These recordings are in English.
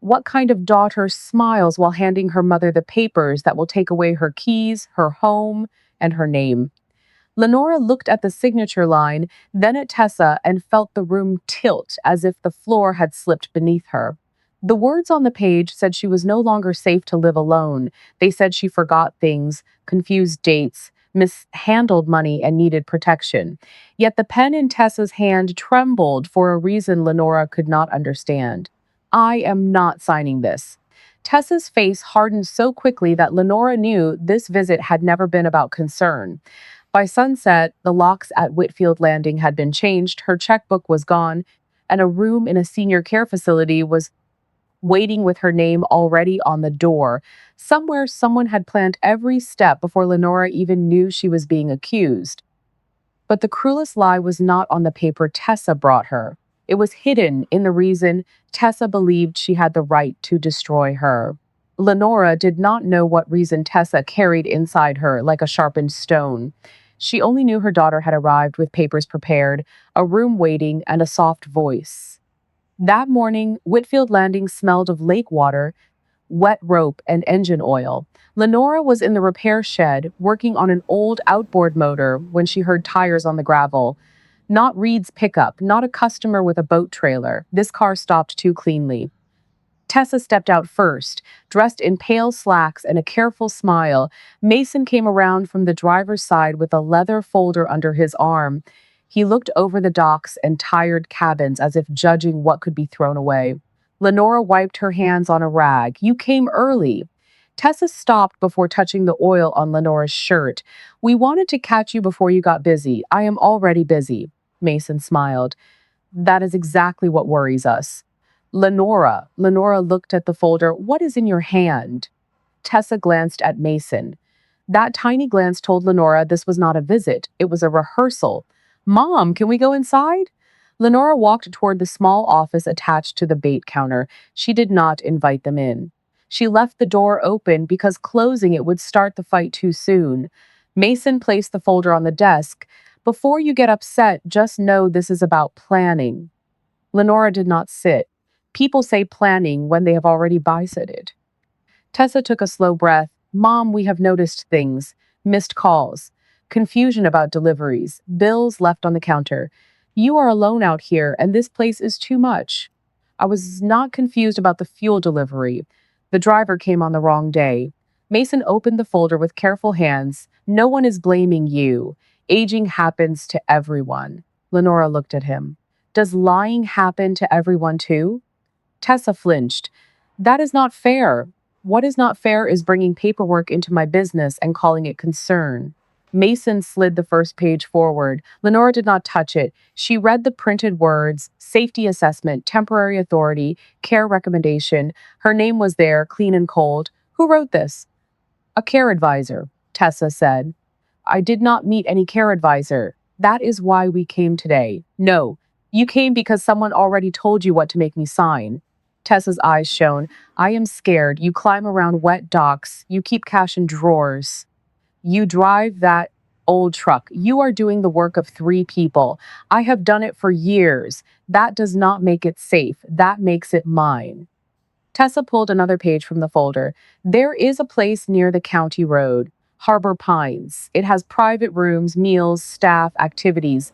What kind of daughter smiles while handing her mother the papers that will take away her keys, her home, and her name? Lenora looked at the signature line, then at Tessa, and felt the room tilt as if the floor had slipped beneath her. The words on the page said she was no longer safe to live alone. They said she forgot things, confused dates, mishandled money, and needed protection. Yet the pen in Tessa's hand trembled for a reason Lenora could not understand. I am not signing this. Tessa's face hardened so quickly that Lenora knew this visit had never been about concern. By sunset, the locks at Whitfield Landing had been changed, her checkbook was gone, and a room in a senior care facility was waiting with her name already on the door. Somewhere, someone had planned every step before Lenora even knew she was being accused. But the cruelest lie was not on the paper Tessa brought her. It was hidden in the reason Tessa believed she had the right to destroy her. Lenora did not know what reason Tessa carried inside her like a sharpened stone. She only knew her daughter had arrived with papers prepared, a room waiting, and a soft voice. That morning, Whitfield Landing smelled of lake water, wet rope, and engine oil. Lenora was in the repair shed, working on an old outboard motor when she heard tires on the gravel. Not Reed's pickup, not a customer with a boat trailer. This car stopped too cleanly. Tessa stepped out first, dressed in pale slacks and a careful smile. Mason came around from the driver's side with a leather folder under his arm. He looked over the docks and tired cabins as if judging what could be thrown away. Lenora wiped her hands on a rag. You came early. Tessa stopped before touching the oil on Lenora's shirt. We wanted to catch you before you got busy. I am already busy. Mason smiled. That is exactly what worries us. Lenora looked at the folder. What is in your hand? Tessa glanced at Mason. That tiny glance told Lenora this was not a visit. It was a rehearsal. Mom, can we go inside? Lenora walked toward the small office attached to the bait counter. She did not invite them in. She left the door open because closing it would start the fight too soon. Mason placed the folder on the desk. Before you get upset, just know this is about planning. Lenora did not sit. People say planning when they have already bisetted. Tessa took a slow breath. Mom, we have noticed things. Missed calls. Confusion about deliveries. Bills left on the counter. You are alone out here, and this place is too much. I was not confused about the fuel delivery. The driver came on the wrong day. Mason opened the folder with careful hands. No one is blaming you. Aging happens to everyone. Lenora looked at him. Does lying happen to everyone too? Tessa flinched. That is not fair. What is not fair is bringing paperwork into my business and calling it concern. Mason slid the first page forward. Lenora did not touch it. She read the printed words, safety assessment, temporary authority, care recommendation. Her name was there, clean and cold. Who wrote this? A care advisor, Tessa said. I did not meet any care advisor. That is why we came today. No, you came because someone already told you what to make me sign. Tessa's eyes shone. I am scared. You climb around wet docks. You keep cash in drawers. You drive that old truck. You are doing the work of 3 people. I have done it for years. That does not make it safe. That makes it mine. Tessa pulled another page from the folder. There is a place near the county road, Harbor Pines. It has private rooms, meals, staff, activities.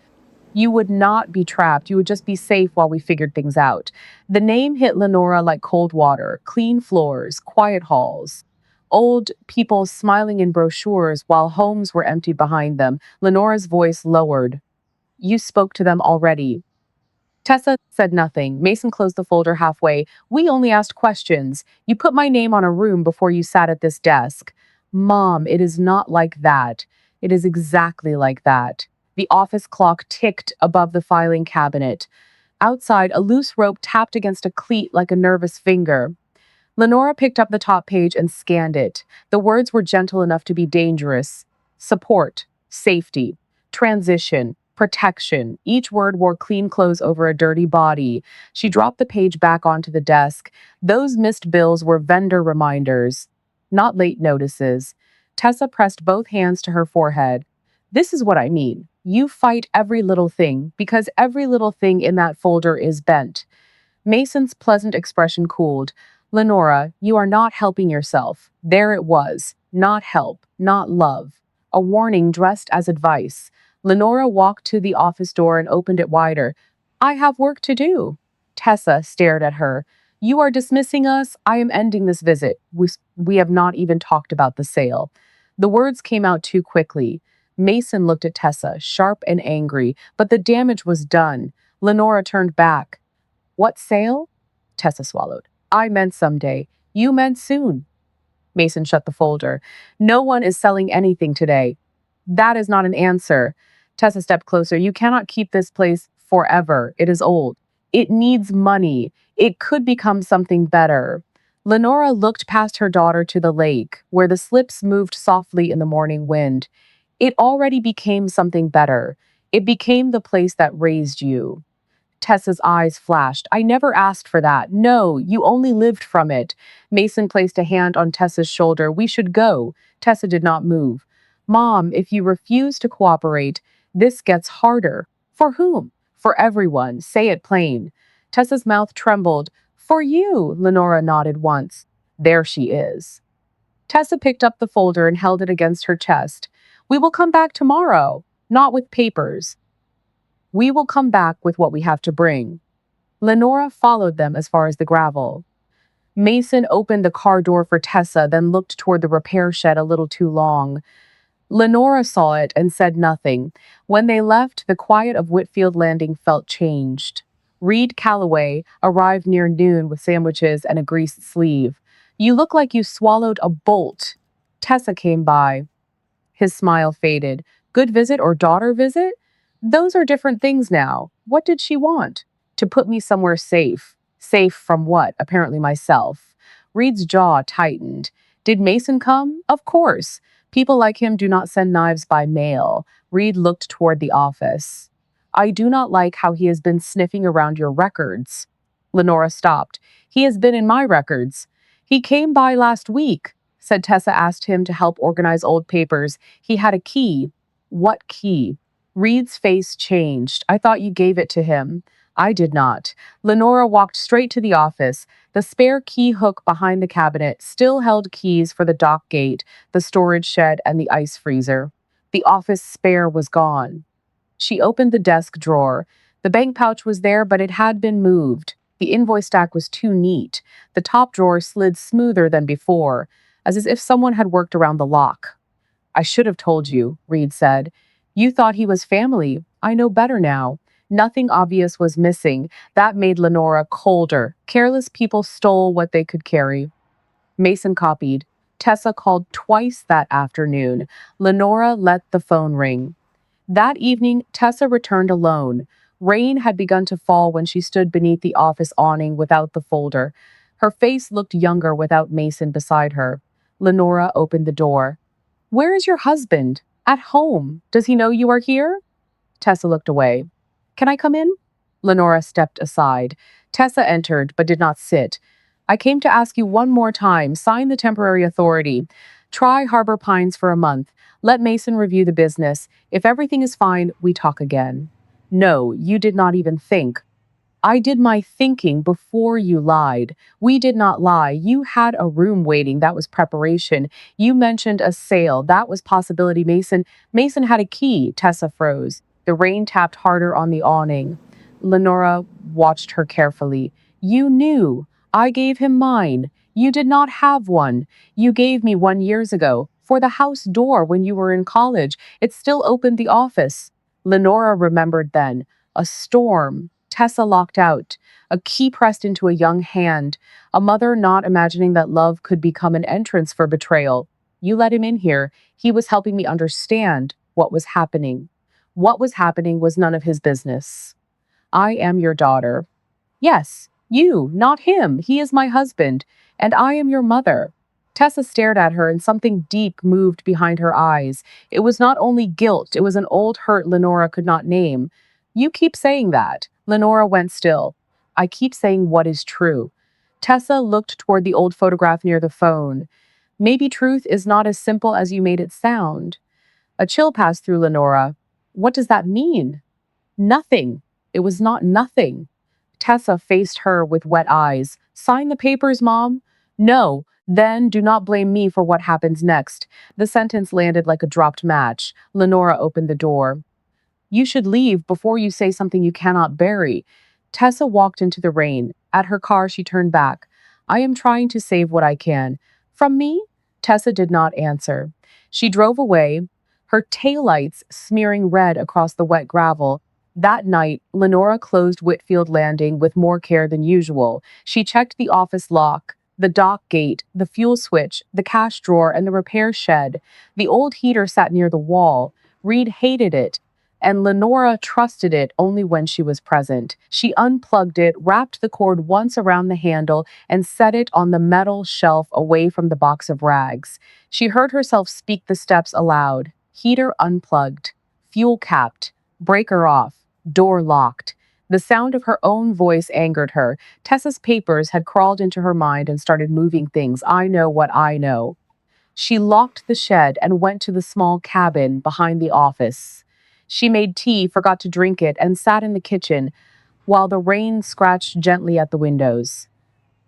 You would not be trapped. You would just be safe while we figured things out. The name hit Lenora like cold water. Clean floors, quiet halls. Old people smiling in brochures while homes were emptied behind them. Lenora's voice lowered. You spoke to them already. Tessa said nothing. Mason closed the folder halfway. We only asked questions. You put my name on a room before you sat at this desk. Mom, it is not like that. It is exactly like that. The office clock ticked above the filing cabinet. Outside, a loose rope tapped against a cleat like a nervous finger. Lenora picked up the top page and scanned it. The words were gentle enough to be dangerous. Support, safety, transition, protection. Each word wore clean clothes over a dirty body. She dropped the page back onto the desk. Those missed bills were vendor reminders, not late notices. Tessa pressed both hands to her forehead. This is what I mean. You fight every little thing because every little thing in that folder is bent. Mason's pleasant expression cooled. Lenora, you are not helping yourself. There it was. Not help, not love. A warning dressed as advice. Lenora walked to the office door and opened it wider. I have work to do. Tessa stared at her. You are dismissing us. I am ending this visit. We have not even talked about the sale. The words came out too quickly. Mason looked at Tessa, sharp and angry, but the damage was done. Lenora turned back. What sale? Tessa swallowed. I meant someday. You meant soon. Mason shut the folder. No one is selling anything today. That is not an answer. Tessa stepped closer. You cannot keep this place forever. It is old. It needs money. It could become something better. Lenora looked past her daughter to the lake, where the slips moved softly in the morning wind. It already became something better. It became the place that raised you. Tessa's eyes flashed. I never asked for that. No, you only lived from it. Mason placed a hand on Tessa's shoulder. We should go. Tessa did not move. Mom, if you refuse to cooperate, this gets harder. For whom? For everyone. Say it plain. Tessa's mouth trembled. For you, Lenora nodded once. There she is. Tessa picked up the folder and held it against her chest. We will come back tomorrow, not with papers. We will come back with what we have to bring. Lenora followed them as far as the gravel. Mason opened the car door for Tessa, then looked toward the repair shed a little too long. Lenora saw it and said nothing. When they left, the quiet of Whitfield Landing felt changed. Reed Calloway arrived near noon with sandwiches and a greased sleeve. You look like you swallowed a bolt. Tessa came by. His smile faded. Good visit or daughter visit? Those are different things now. What did she want? To put me somewhere safe. Safe from what? Apparently myself. Reed's jaw tightened. Did Mason come? Of course. People like him do not send knives by mail. Reed looked toward the office. I do not like how he has been sniffing around your records. Lenora stopped. He has been in my records. He came by last week, said Tessa asked him to help organize old papers. He had a key. What key? Reed's face changed. I thought you gave it to him. I did not. Lenora walked straight to the office. The spare key hook behind the cabinet still held keys for the dock gate, the storage shed, and the ice freezer. The office spare was gone. She opened the desk drawer. The bank pouch was there, but it had been moved. The invoice stack was too neat. The top drawer slid smoother than before, as if someone had worked around the lock. I should have told you, Reed said. You thought he was family. I know better now. Nothing obvious was missing. That made Lenora colder. Careless people stole what they could carry. Mason copied. Tessa called twice that afternoon. Lenora let the phone ring. That evening, Tessa returned alone. Rain had begun to fall when she stood beneath the office awning without the folder. Her face looked younger without Mason beside her. Lenora opened the door. Where is your husband? At home. Does he know you are here? Tessa looked away. Can I come in? Lenora stepped aside. Tessa entered, but did not sit. I came to ask you one more time. Sign the temporary authority. Try Harbor Pines for a month. Let Mason review the business. If everything is fine, we talk again. No, you did not even think. I did my thinking before you lied. We did not lie. You had a room waiting. That was preparation. You mentioned a sale. That was possibility. Mason had a key. Tessa froze. The rain tapped harder on the awning. Lenora watched her carefully. You knew. I gave him mine. You did not have one. You gave me one years ago. For the house door when you were in college. It still opened the office. Lenora remembered then. A storm. Tessa locked out. A key pressed into a young hand. A mother not imagining that love could become an entrance for betrayal. You let him in here. He was helping me understand what was happening. What was happening was none of his business. I am your daughter. Yes, you, not him. He is my husband, and I am your mother. Tessa stared at her, and something deep moved behind her eyes. It was not only guilt, it was an old hurt Lenora could not name. You keep saying that. Lenora went still. I keep saying what is true. Tessa looked toward the old photograph near the phone. Maybe truth is not as simple as you made it sound. A chill passed through Lenora. What does that mean? Nothing. It was not nothing. Tessa faced her with wet eyes. Sign the papers, Mom. No, then do not blame me for what happens next. The sentence landed like a dropped match. Lenora opened the door. You should leave before you say something you cannot bury. Tessa walked into the rain. At her car, she turned back. I am trying to save what I can. From me? Tessa did not answer. She drove away, her taillights smearing red across the wet gravel. That night, Lenora closed Whitfield Landing with more care than usual. She checked the office lock, the dock gate, the fuel switch, the cash drawer, and the repair shed. The old heater sat near the wall. Reed hated it, and Lenora trusted it only when she was present. She unplugged it, wrapped the cord once around the handle, and set it on the metal shelf away from the box of rags. She heard herself speak the steps aloud. Heater unplugged, fuel capped, breaker off, door locked. The sound of her own voice angered her. Tessa's papers had crawled into her mind and started moving things. I know what I know. She locked the shed and went to the small cabin behind the office. She made tea, forgot to drink it, and sat in the kitchen while the rain scratched gently at the windows.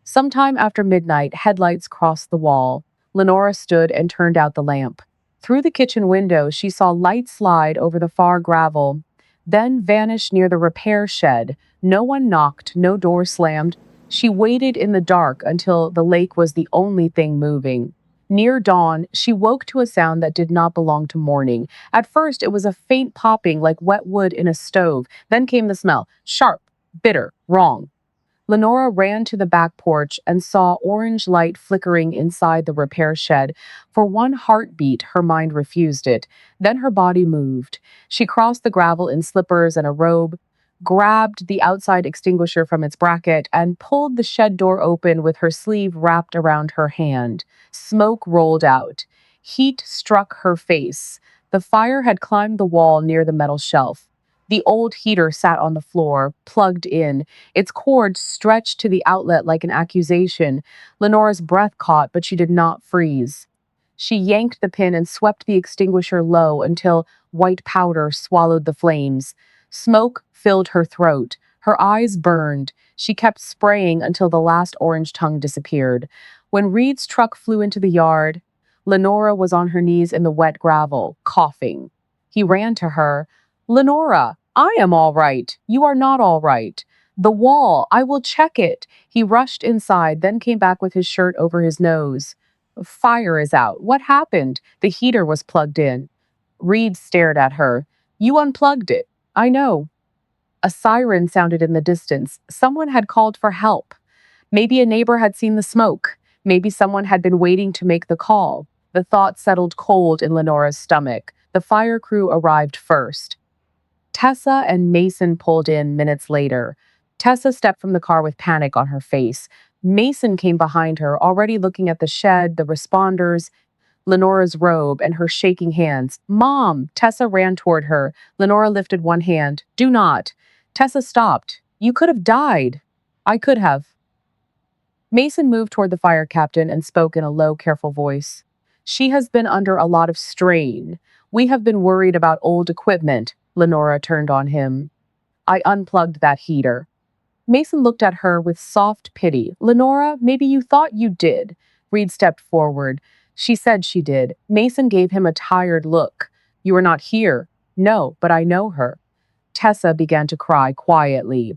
Sometime after midnight, headlights crossed the wall. Lenora stood and turned out the lamp. Through the kitchen window, she saw light slide over the far gravel, then vanish near the repair shed. No one knocked, no door slammed. She waited in the dark until the lake was the only thing moving. Near dawn, she woke to a sound that did not belong to morning. At first, it was a faint popping like wet wood in a stove. Then came the smell, sharp, bitter, wrong. Lenora ran to the back porch and saw orange light flickering inside the repair shed. For one heartbeat, her mind refused it. Then her body moved. She crossed the gravel in slippers and a robe, grabbed the outside extinguisher from its bracket, and pulled the shed door open with her sleeve wrapped around her hand. Smoke rolled out. Heat struck her face. The fire had climbed the wall near the metal shelf. The old heater sat on the floor, plugged in, its cord stretched to the outlet like an accusation. Lenora's breath caught, but she did not freeze. She yanked the pin and swept the extinguisher low until white powder swallowed the flames. Smoke filled her throat. Her eyes burned. She kept spraying until the last orange tongue disappeared. When Reed's truck flew into the yard, Lenora was on her knees in the wet gravel, coughing. He ran to her. Lenora, I am all right. You are not all right. The wall, I will check it. He rushed inside, then came back with his shirt over his nose. Fire is out. What happened? The heater was plugged in. Reed stared at her. You unplugged it. I know. A siren sounded in the distance. Someone had called for help. Maybe a neighbor had seen the smoke. Maybe someone had been waiting to make the call. The thought settled cold in Lenora's stomach. The fire crew arrived first. Tessa and Mason pulled in minutes later. Tessa stepped from the car with panic on her face. Mason came behind her, already looking at the shed, the responders, Lenora's robe, and her shaking hands. Mom! Tessa ran toward her. Lenora lifted one hand. Do not. Tessa stopped. You could have died. I could have. Mason moved toward the fire captain and spoke in a low, careful voice. She has been under a lot of strain. We have been worried about old equipment. Lenora turned on him. I unplugged that heater. Mason looked at her with soft pity. Lenora, maybe you thought you did. Reed stepped forward. She said she did. Mason gave him a tired look. You were not here. No, but I know her. Tessa began to cry quietly.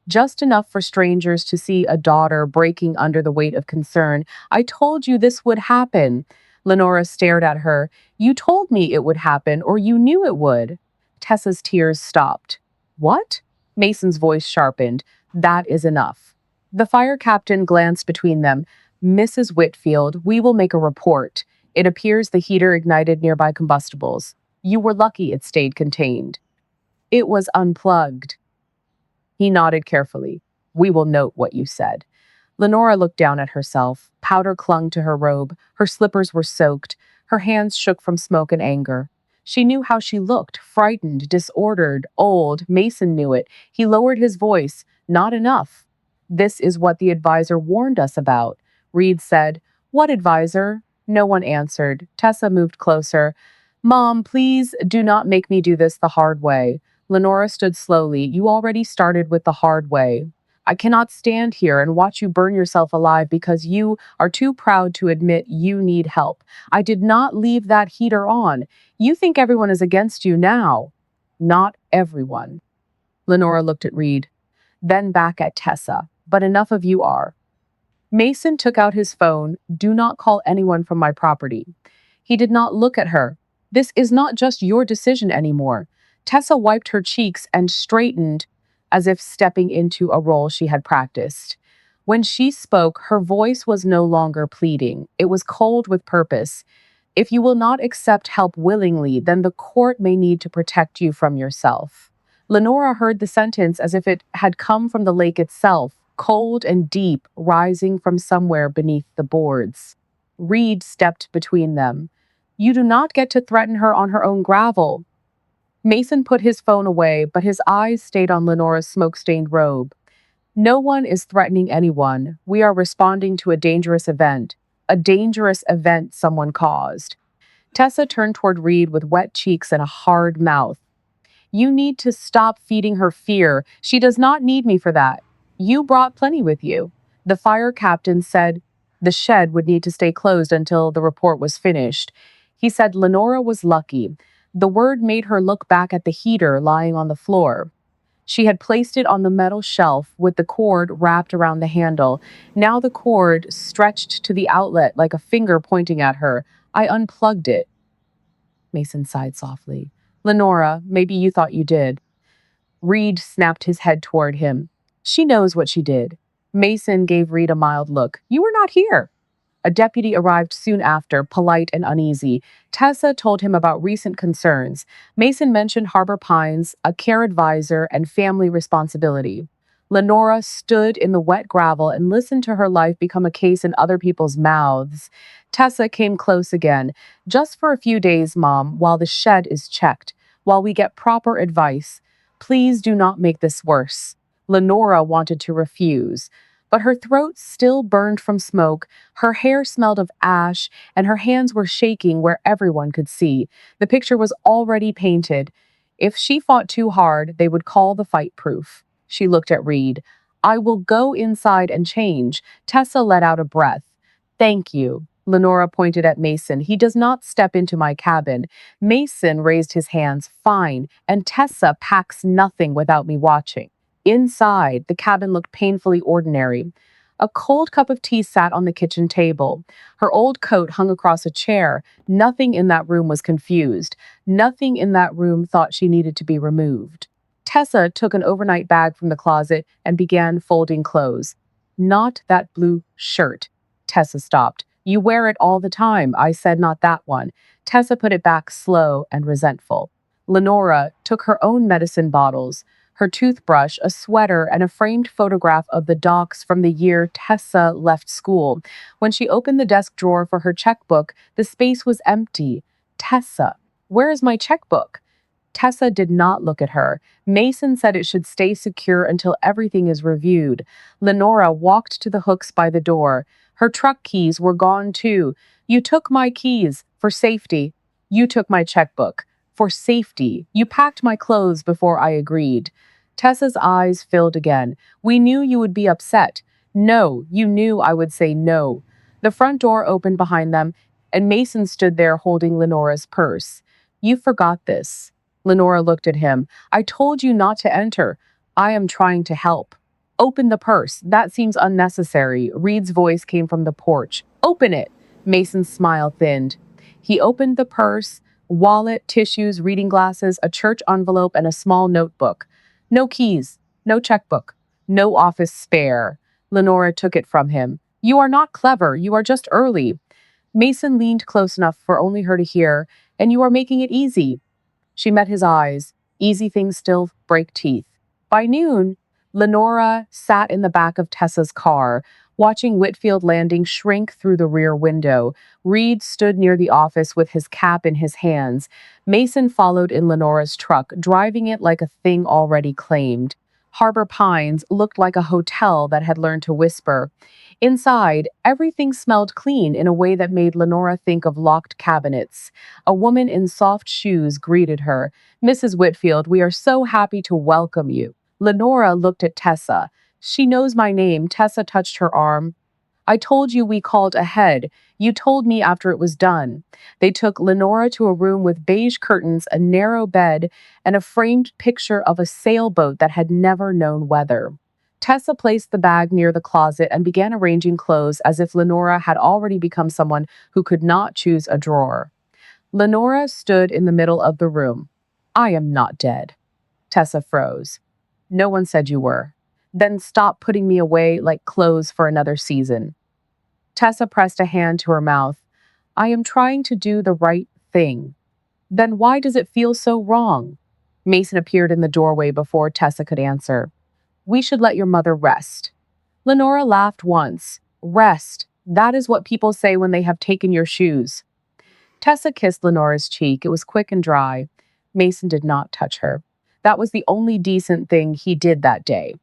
Just enough for strangers to see a daughter breaking under the weight of concern. I told you this would happen. Lenora stared at her. You told me it would happen, or you knew it would. Tessa's tears stopped. What? Mason's voice sharpened. That is enough. The fire captain glanced between them. Mrs. Whitfield, we will make a report. It appears the heater ignited nearby combustibles. You were lucky it stayed contained. It was unplugged. He nodded carefully. We will note what you said. Lenora looked down at herself. Powder clung to her robe. Her slippers were soaked. Her hands shook from smoke and anger. She knew how she looked, frightened, disordered, old. Mason knew it. He lowered his voice. Not enough. This is what the advisor warned us about. Reed said, What advisor? No one answered. Tessa moved closer. Mom, please do not make me do this the hard way. Lenora stood slowly. You already started with the hard way. I cannot stand here and watch you burn yourself alive because you are too proud to admit you need help. I did not leave that heater on. You think everyone is against you now. Not everyone. Lenora looked at Reed, then back at Tessa. But enough of you are. Mason took out his phone. Do not call anyone from my property. He did not look at her. This is not just your decision anymore. Tessa wiped her cheeks and straightened as if stepping into a role she had practiced. When she spoke, her voice was no longer pleading. It was cold with purpose. If you will not accept help willingly, then the court may need to protect you from yourself. Lenora heard the sentence as if it had come from the lake itself, cold and deep, rising from somewhere beneath the boards. Reed stepped between them. You do not get to threaten her on her own gravel. Mason put his phone away, but his eyes stayed on Lenora's smoke-stained robe. No one is threatening anyone. We are responding to a dangerous event. A dangerous event someone caused. Tessa turned toward Reed with wet cheeks and a hard mouth. You need to stop feeding her fear. She does not need me for that. You brought plenty with you. The fire captain said the shed would need to stay closed until the report was finished. He said Lenora was lucky. The word made her look back at the heater lying on the floor. She had placed it on the metal shelf with the cord wrapped around the handle. Now the cord stretched to the outlet like a finger pointing at her. I unplugged it. Mason sighed softly. Lenora, maybe you thought you did. Reed snapped his head toward him. She knows what she did. Mason gave Reed a mild look. You were not here. A deputy arrived soon after, polite and uneasy. Tessa told him about recent concerns. Mason mentioned Harbor Pines, a care advisor, and family responsibility. Lenora stood in the wet gravel and listened to her life become a case in other people's mouths. Tessa came close again. Just for a few days, Mom, while the shed is checked, while we get proper advice. Please do not make this worse. Lenora wanted to refuse, but her throat still burned from smoke, her hair smelled of ash, and her hands were shaking where everyone could see. The picture was already painted. If she fought too hard, they would call the fight proof. She looked at Reed. I will go inside and change. Tessa let out a breath. Thank you. Lenora pointed at Mason. He does not step into my cabin. Mason raised his hands. Fine. And Tessa packs nothing without me watching. Inside, the cabin looked painfully ordinary. A cold cup of tea sat on the kitchen table. Her old coat hung across a chair. Nothing in that room was confused. Nothing in that room thought she needed to be removed. Tessa took an overnight bag from the closet and began folding clothes. Not that blue shirt. Tessa stopped. You wear it all the time. I said not that one. Tessa put it back slow and resentful. Lenora took her own medicine bottles, her toothbrush, a sweater, and a framed photograph of the docks from the year Tessa left school. When she opened the desk drawer for her checkbook, the space was empty. Tessa, where is my checkbook? Tessa did not look at her. Mason said it should stay secure until everything is reviewed. Lenora walked to the hooks by the door. Her truck keys were gone too. You took my keys for safety. You took my checkbook for safety. You packed my clothes before I agreed. Tessa's eyes filled again. We knew you would be upset. No, you knew I would say no. The front door opened behind them, and Mason stood there holding Lenora's purse. You forgot this. Lenora looked at him. I told you not to enter. I am trying to help. Open the purse. That seems unnecessary. Reed's voice came from the porch. Open it. Mason's smile thinned. He opened the purse, wallet, tissues, reading glasses, a church envelope, and a small notebook. No keys, no checkbook, no office spare. Lenora took it from him. You are not clever. You are just early. Mason leaned close enough for only her to hear, and you are making it easy. She met his eyes. Easy things still break teeth. By noon, Lenora sat in the back of Tessa's car, watching Whitfield Landing shrink through the rear window. Reed stood near the office with his cap in his hands. Mason followed in Lenora's truck, driving it like a thing already claimed. Harbor Pines looked like a hotel that had learned to whisper. Inside, everything smelled clean in a way that made Lenora think of locked cabinets. A woman in soft shoes greeted her. Mrs. Whitfield, we are so happy to welcome you. Lenora looked at Tessa. She knows my name. Tessa touched her arm. I told you we called ahead. You told me after it was done. They took Lenora to a room with beige curtains, a narrow bed, and a framed picture of a sailboat that had never known weather. Tessa placed the bag near the closet and began arranging clothes as if Lenora had already become someone who could not choose a drawer. Lenora stood in the middle of the room. I am not dead. Tessa froze. No one said you were. Then stop putting me away like clothes for another season. Tessa pressed a hand to her mouth. I am trying to do the right thing. Then why does it feel so wrong? Mason appeared in the doorway before Tessa could answer. We should let your mother rest. Lenora laughed once. Rest. That is what people say when they have taken your shoes. Tessa kissed Lenora's cheek. It was quick and dry. Mason did not touch her. That was the only decent thing he did that day.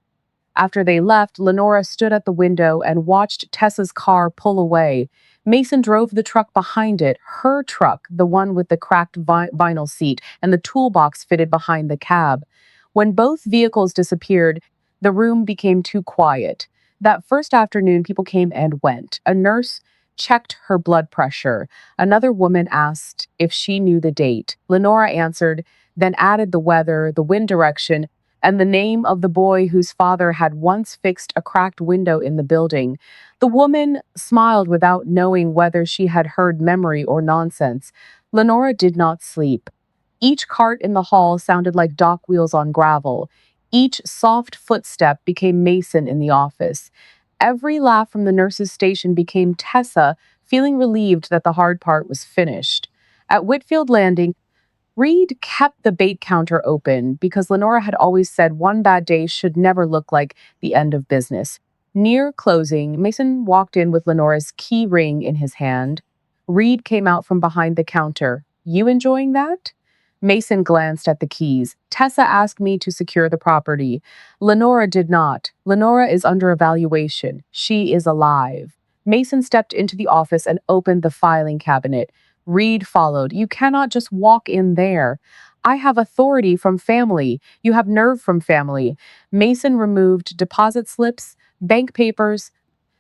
After they left, Lenora stood at the window and watched Tessa's car pull away. Mason drove the truck behind it, her truck, the one with the cracked vinyl seat and the toolbox fitted behind the cab. When both vehicles disappeared, the room became too quiet. That first afternoon, people came and went. A nurse checked her blood pressure. Another woman asked if she knew the date. Lenora answered, then added the weather, the wind direction, and the name of the boy whose father had once fixed a cracked window in the building. The woman smiled without knowing whether she had heard memory or nonsense. Lenora did not sleep. Each cart in the hall sounded like dock wheels on gravel. Each soft footstep became Mason in the office. Every laugh from the nurse's station became Tessa, feeling relieved that the hard part was finished. At Whitfield Landing, Reed kept the bait counter open because Lenora had always said one bad day should never look like the end of business. Near closing, Mason walked in with Lenora's key ring in his hand. Reed came out from behind the counter. You enjoying that? Mason glanced at the keys. Tessa asked me to secure the property. Lenora did not. Lenora is under evaluation. She is alive. Mason stepped into the office and opened the filing cabinet. Reed followed. You cannot just walk in there. I have authority from family. You have nerve from family. Mason removed deposit slips, bank papers,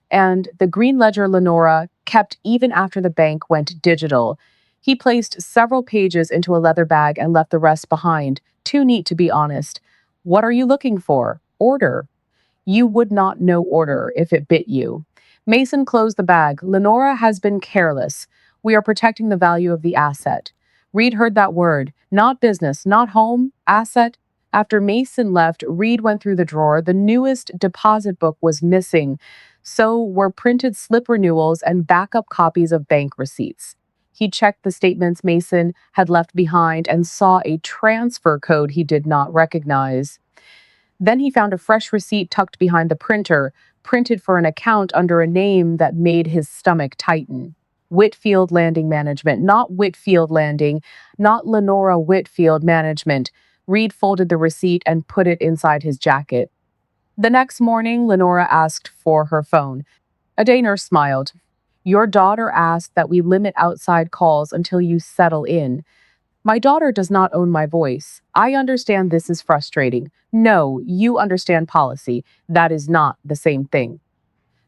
and the green ledger Lenora kept even after the bank went digital. He placed several pages into a leather bag and left the rest behind. Too neat to be honest. What are you looking for? Order. You would not know order if it bit you. Mason closed the bag. Lenora has been careless. We are protecting the value of the asset. Reed heard that word. Not business, not home, asset. After Mason left, Reed went through the drawer. The newest deposit book was missing. So were printed slip renewals and backup copies of bank receipts. He checked the statements Mason had left behind and saw a transfer code he did not recognize. Then he found a fresh receipt tucked behind the printer, printed for an account under a name that made his stomach tighten. Whitfield Landing Management, not Whitfield Landing, not Lenora Whitfield Management. Reed folded the receipt and put it inside his jacket. The next morning, Lenora asked for her phone. A day nurse smiled. Your daughter asked that we limit outside calls until you settle in. My daughter does not own my voice. I understand this is frustrating. No, you understand policy. That is not the same thing.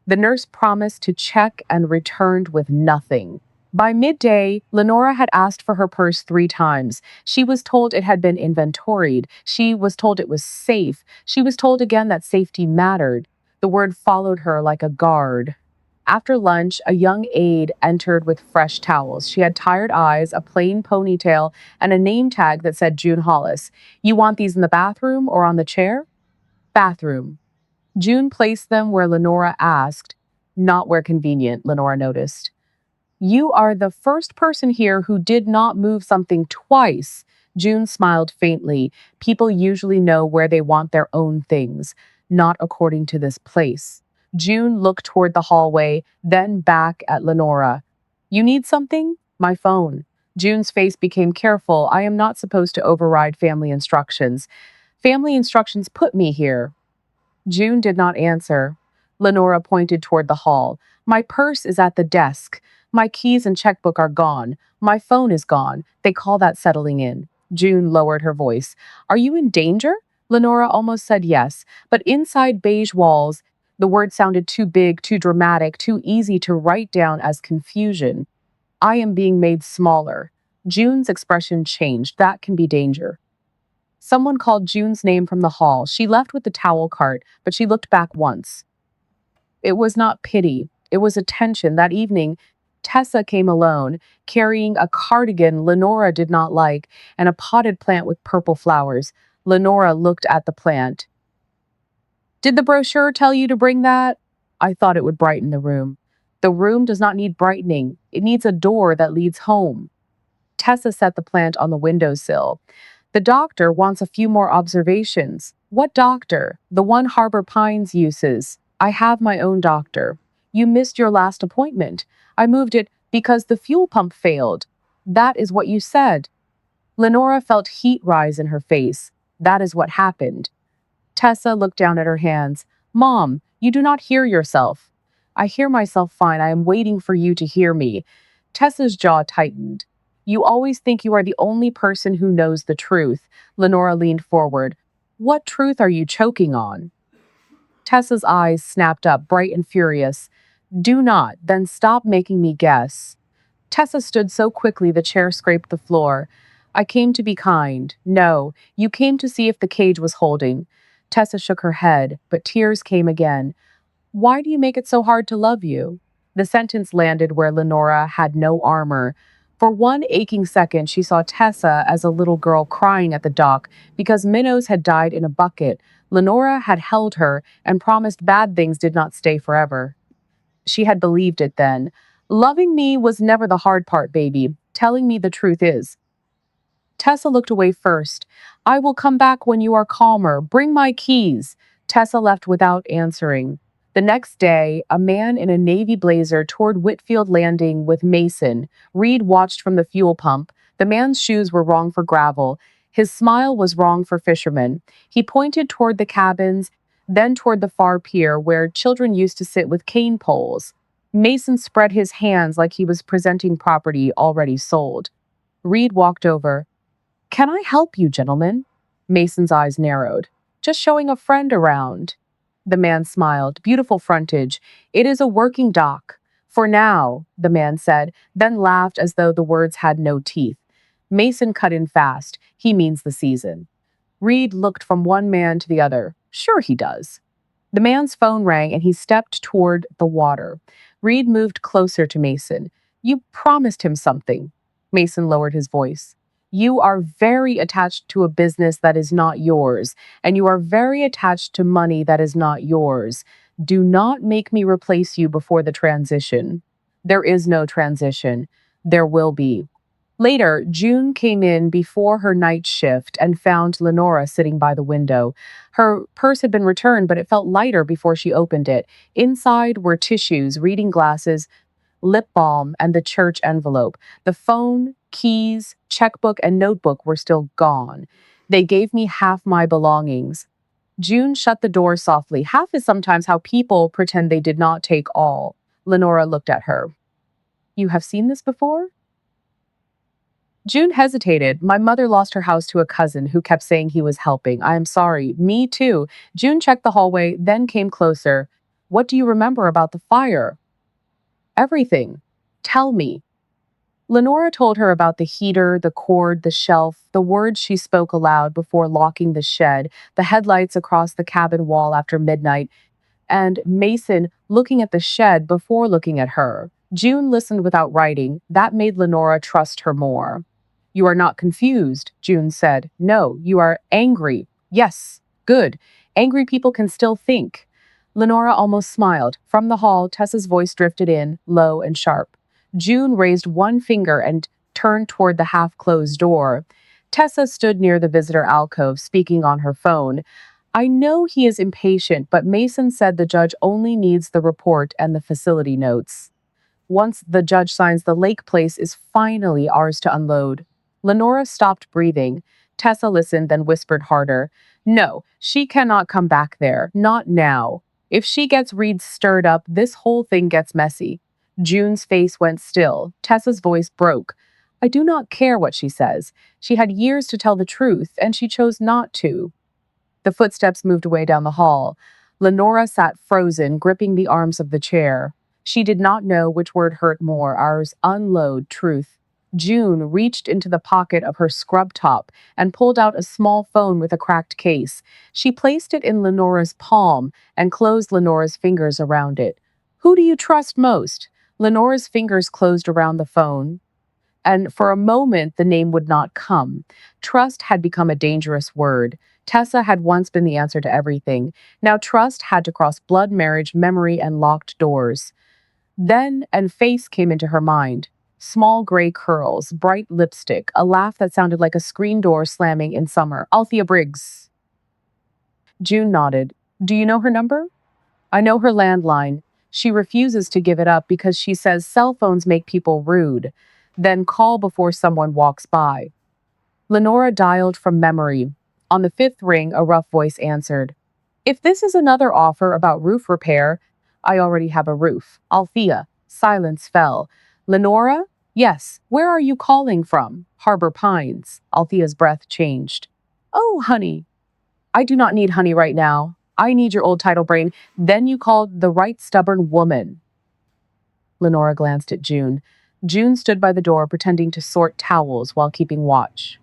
The nurse promised to check and returned with nothing. By midday, Lenora had asked for her purse 3 times. She was told it had been inventoried. She was told it was safe. She was told again that safety mattered. The word followed her like a guard. After lunch, a young aide entered with fresh towels. She had tired eyes, a plain ponytail, and a name tag that said June Hollis. You want these in the bathroom or on the chair? Bathroom. June placed them where Lenora asked, not where convenient, Lenora noticed. You are the first person here who did not move something twice. June smiled faintly. People usually know where they want their own things, not according to this place. June looked toward the hallway, then back at Lenora. You need something? My phone. June's face became careful. I am not supposed to override family instructions. Family instructions put me here. June did not answer. Lenora pointed toward the hall. My purse is at the desk. My keys and checkbook are gone. My phone is gone. They call that settling in. June lowered her voice. Are you in danger? Lenora almost said yes, but inside beige walls, the word sounded too big, too dramatic, too easy to write down as confusion. I am being made smaller. June's expression changed. That can be danger. Someone called June's name from the hall. She left with the towel cart, but she looked back once. It was not pity, it was attention. That evening, Tessa came alone, carrying a cardigan Lenora did not like and a potted plant with purple flowers. Lenora looked at the plant. Did the brochure tell you to bring that? I thought it would brighten the room. The room does not need brightening, it needs a door that leads home. Tessa set the plant on the windowsill. The doctor wants a few more observations. What doctor? The one Harbor Pines uses. I have my own doctor. You missed your last appointment. I moved it because the fuel pump failed. That is what you said. Lenora felt heat rise in her face. That is what happened. Tessa looked down at her hands. Mom, you do not hear yourself. I hear myself fine. I am waiting for you to hear me. Tessa's jaw tightened. You always think you are the only person who knows the truth. Lenora leaned forward. What truth are you choking on? Tessa's eyes snapped up, bright and furious. Do not, then stop making me guess. Tessa stood so quickly the chair scraped the floor. I came to be kind. No, you came to see if the cage was holding. Tessa shook her head, but tears came again. Why do you make it so hard to love you? The sentence landed where Lenora had no armor. For one aching second, she saw Tessa as a little girl crying at the dock because minnows had died in a bucket. Lenora had held her and promised bad things did not stay forever. She had believed it then. Loving me was never the hard part, baby. Telling me the truth is. Tessa looked away first. I will come back when you are calmer. Bring my keys. Tessa left without answering. The next day, a man in a navy blazer toured Whitfield Landing with Mason. Reed watched from the fuel pump. The man's shoes were wrong for gravel. His smile was wrong for fishermen. He pointed toward the cabins, then toward the far pier where children used to sit with cane poles. Mason spread his hands like he was presenting property already sold. Reed walked over. Can I help you, gentlemen? Mason's eyes narrowed. Just showing a friend around. The man smiled. Beautiful frontage. It is a working dock. For now, the man said, then laughed as though the words had no teeth. Mason cut in fast. He means the season. Reed looked from one man to the other. Sure he does. The man's phone rang and he stepped toward the water. Reed moved closer to Mason. You promised him something. Mason lowered his voice. You are very attached to a business that is not yours, and you are very attached to money that is not yours. Do not make me replace you before the transition. There is no transition. There will be. Later, June came in before her night shift and found Lenora sitting by the window. Her purse had been returned, but it felt lighter before she opened it. Inside were tissues, reading glasses, lip balm, and the church envelope. The phone, keys, checkbook, and notebook were still gone. They gave me half my belongings. June shut the door softly. Half is sometimes how people pretend they did not take all. Lenora looked at her. You have seen this before? June hesitated. My mother lost her house to a cousin who kept saying he was helping. I am sorry. Me too. June checked the hallway, then came closer. What do you remember about the fire? Everything. Tell me. Lenora told her about the heater, the cord, the shelf, the words she spoke aloud before locking the shed, the headlights across the cabin wall after midnight, and Mason looking at the shed before looking at her. June listened without writing. That made Lenora trust her more. You are not confused, June said. No, you are angry. Yes, good. Angry people can still think. Lenora almost smiled. From the hall, Tessa's voice drifted in, low and sharp. June raised one finger and turned toward the half-closed door. Tessa stood near the visitor alcove, speaking on her phone. I know he is impatient, but Mason said the judge only needs the report and the facility notes. Once the judge signs, the lake place is finally ours to unload. Lenora stopped breathing. Tessa listened, then whispered harder. No, she cannot come back there. Not now. If she gets Reed stirred up, this whole thing gets messy. June's face went still. Tessa's voice broke. I do not care what she says. She had years to tell the truth, and she chose not to. The footsteps moved away down the hall. Lenora sat frozen, gripping the arms of the chair. She did not know which word hurt more, ours unload truth. June reached into the pocket of her scrub top and pulled out a small phone with a cracked case. She placed it in Lenora's palm and closed Lenora's fingers around it. Who do you trust most? Lenora's fingers closed around the phone, and for a moment the name would not come. Trust had become a dangerous word. Tessa had once been the answer to everything. Now trust had to cross blood, marriage, memory, and locked doors. Then a face came into her mind. Small gray curls, bright lipstick, a laugh that sounded like a screen door slamming in summer. Althea Briggs. June nodded. Do you know her number? I know her landline. She refuses to give it up because she says cell phones make people rude. Then call before someone walks by. Lenora dialed from memory. On the fifth ring, a rough voice answered. If this is another offer about roof repair, I already have a roof. Althea. Silence fell. Lenora? Yes. Where are you calling from? Harbor Pines. Althea's breath changed. Oh, honey. I do not need honey right now. I need your old title brain. Then you called the right stubborn woman. Lenora glanced at June. June stood by the door pretending to sort towels while keeping watch.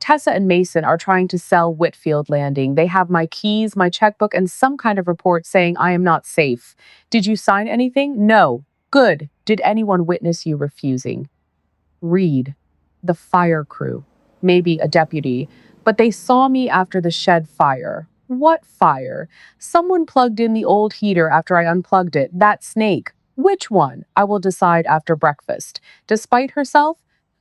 Tessa and Mason are trying to sell Whitfield Landing. They have my keys, my checkbook, and some kind of report saying I am not safe. Did you sign anything? No. Good. Did anyone witness you refusing? Reed. The fire crew. Maybe a deputy. But they saw me after the shed fire. What fire? Someone plugged in the old heater after I unplugged it. That snake. Which one? I will decide after breakfast. Despite herself,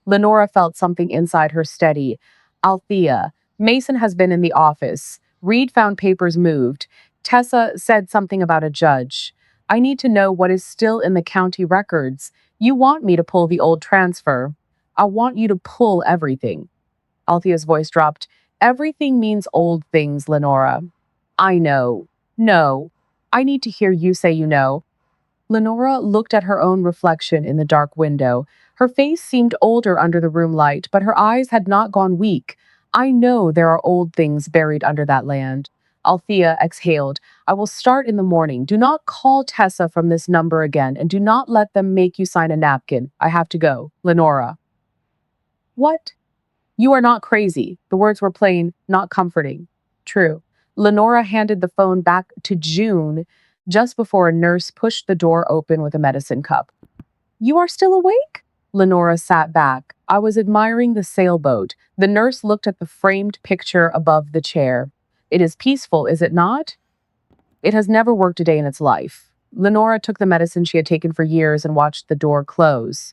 Lenora felt something inside her steady. Althea. Mason has been in the office. Reed found papers moved. Tessa said something about a judge. I need to know what is still in the county records. You want me to pull the old transfer. I want you to pull everything. Althea's voice dropped. Everything means old things, Lenora. I know. No. I need to hear you say you know. Lenora looked at her own reflection in the dark window. Her face seemed older under the room light, but her eyes had not gone weak. I know there are old things buried under that land. Althea exhaled. I will start in the morning. Do not call Tessa from this number again, and do not let them make you sign a napkin. I have to go. Lenora. What? You are not crazy. The words were plain, not comforting. True. Lenora handed the phone back to June just before a nurse pushed the door open with a medicine cup. You are still awake? Lenora sat back. I was admiring the sailboat. The nurse looked at the framed picture above the chair. It is peaceful, is it not? It has never worked a day in its life. Lenora took the medicine she had taken for years and watched the door close.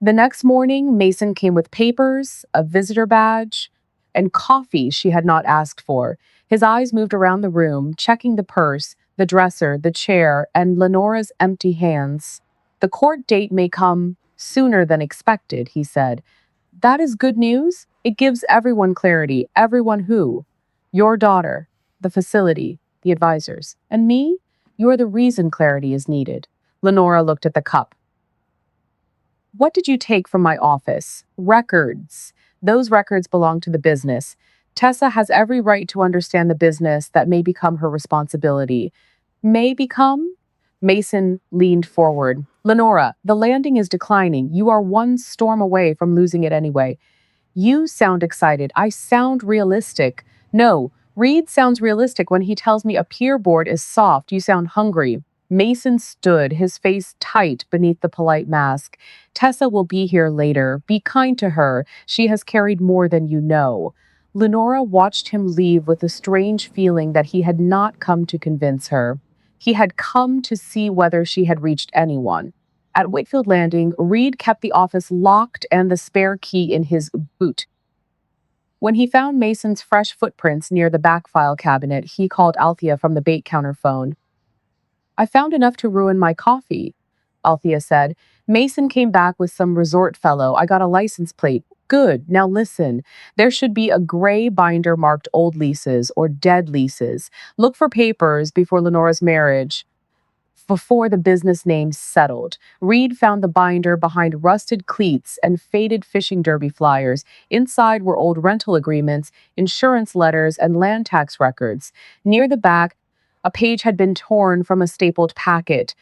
The next morning, Mason came with papers, a visitor badge, and coffee she had not asked for. His eyes moved around the room, checking the purse, the dresser, the chair, and Lenora's empty hands. The court date may come sooner than expected, he said. That is good news. It gives everyone clarity. Everyone who? Your daughter, the facility, the advisors, and me? You're the reason clarity is needed. Lenora looked at the cup. What did you take from my office? Records. Those records belong to the business. Tessa has every right to understand the business that may become her responsibility. May become? Mason leaned forward. Lenora, the landing is declining. You are one storm away from losing it anyway. You sound excited. I sound realistic. No, Reed sounds realistic when he tells me a pier board is soft. You sound hungry. Mason stood, his face tight beneath the polite mask. Tessa will be here later. Be kind to her. She has carried more than you know. Lenora watched him leave with a strange feeling that he had not come to convince her. He had come to see whether she had reached anyone. At Whitfield Landing, Reed kept the office locked and the spare key in his boot. When he found Mason's fresh footprints near the back file cabinet, he called Althea from the bait counter phone. I found enough to ruin my coffee, Althea said. Mason came back with some resort fellow. I got a license plate. Good. Now listen. There should be a gray binder marked old leases or dead leases. Look for papers before Lenora's marriage. before the business name settled. Reed found the binder behind rusted cleats and faded fishing derby flyers. Inside were old rental agreements, insurance letters, and land tax records. Near the back, a page had been torn from a stapled packet.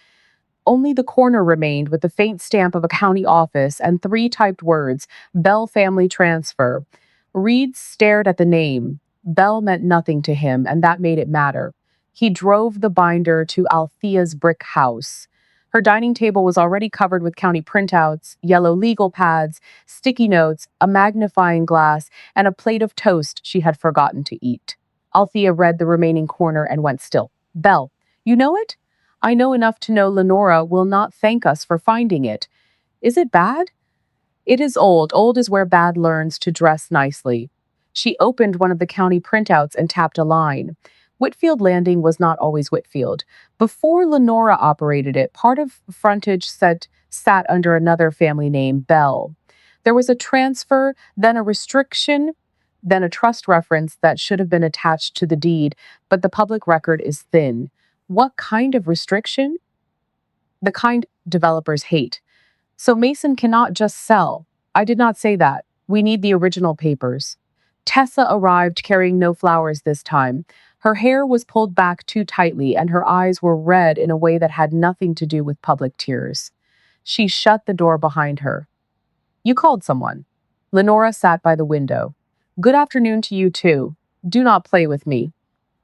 Only the corner remained with the faint stamp of a county office and three typed words, Bell Family Transfer. Reed stared at the name. Bell meant nothing to him, and that made it matter. He drove the binder to Althea's brick house. Her dining table was already covered with county printouts, yellow legal pads, sticky notes, a magnifying glass, and a plate of toast she had forgotten to eat. Althea read the remaining corner and went still. Bell, you know it? I know enough to know Lenora will not thank us for finding it. Is it bad? It is old. Old is where bad learns to dress nicely. She opened one of the county printouts and tapped a line. Whitfield Landing was not always Whitfield. Before Lenora operated it, part of frontage sat under another family name, Bell. There was a transfer, then a restriction, then a trust reference that should have been attached to the deed, but the public record is thin. What kind of restriction? The kind developers hate. So Mason cannot just sell. I did not say that. We need the original papers. Tessa arrived carrying no flowers this time. Her hair was pulled back too tightly, and her eyes were red in a way that had nothing to do with public tears. She shut the door behind her. You called someone. Lenora sat by the window. Good afternoon to you too. Do not play with me.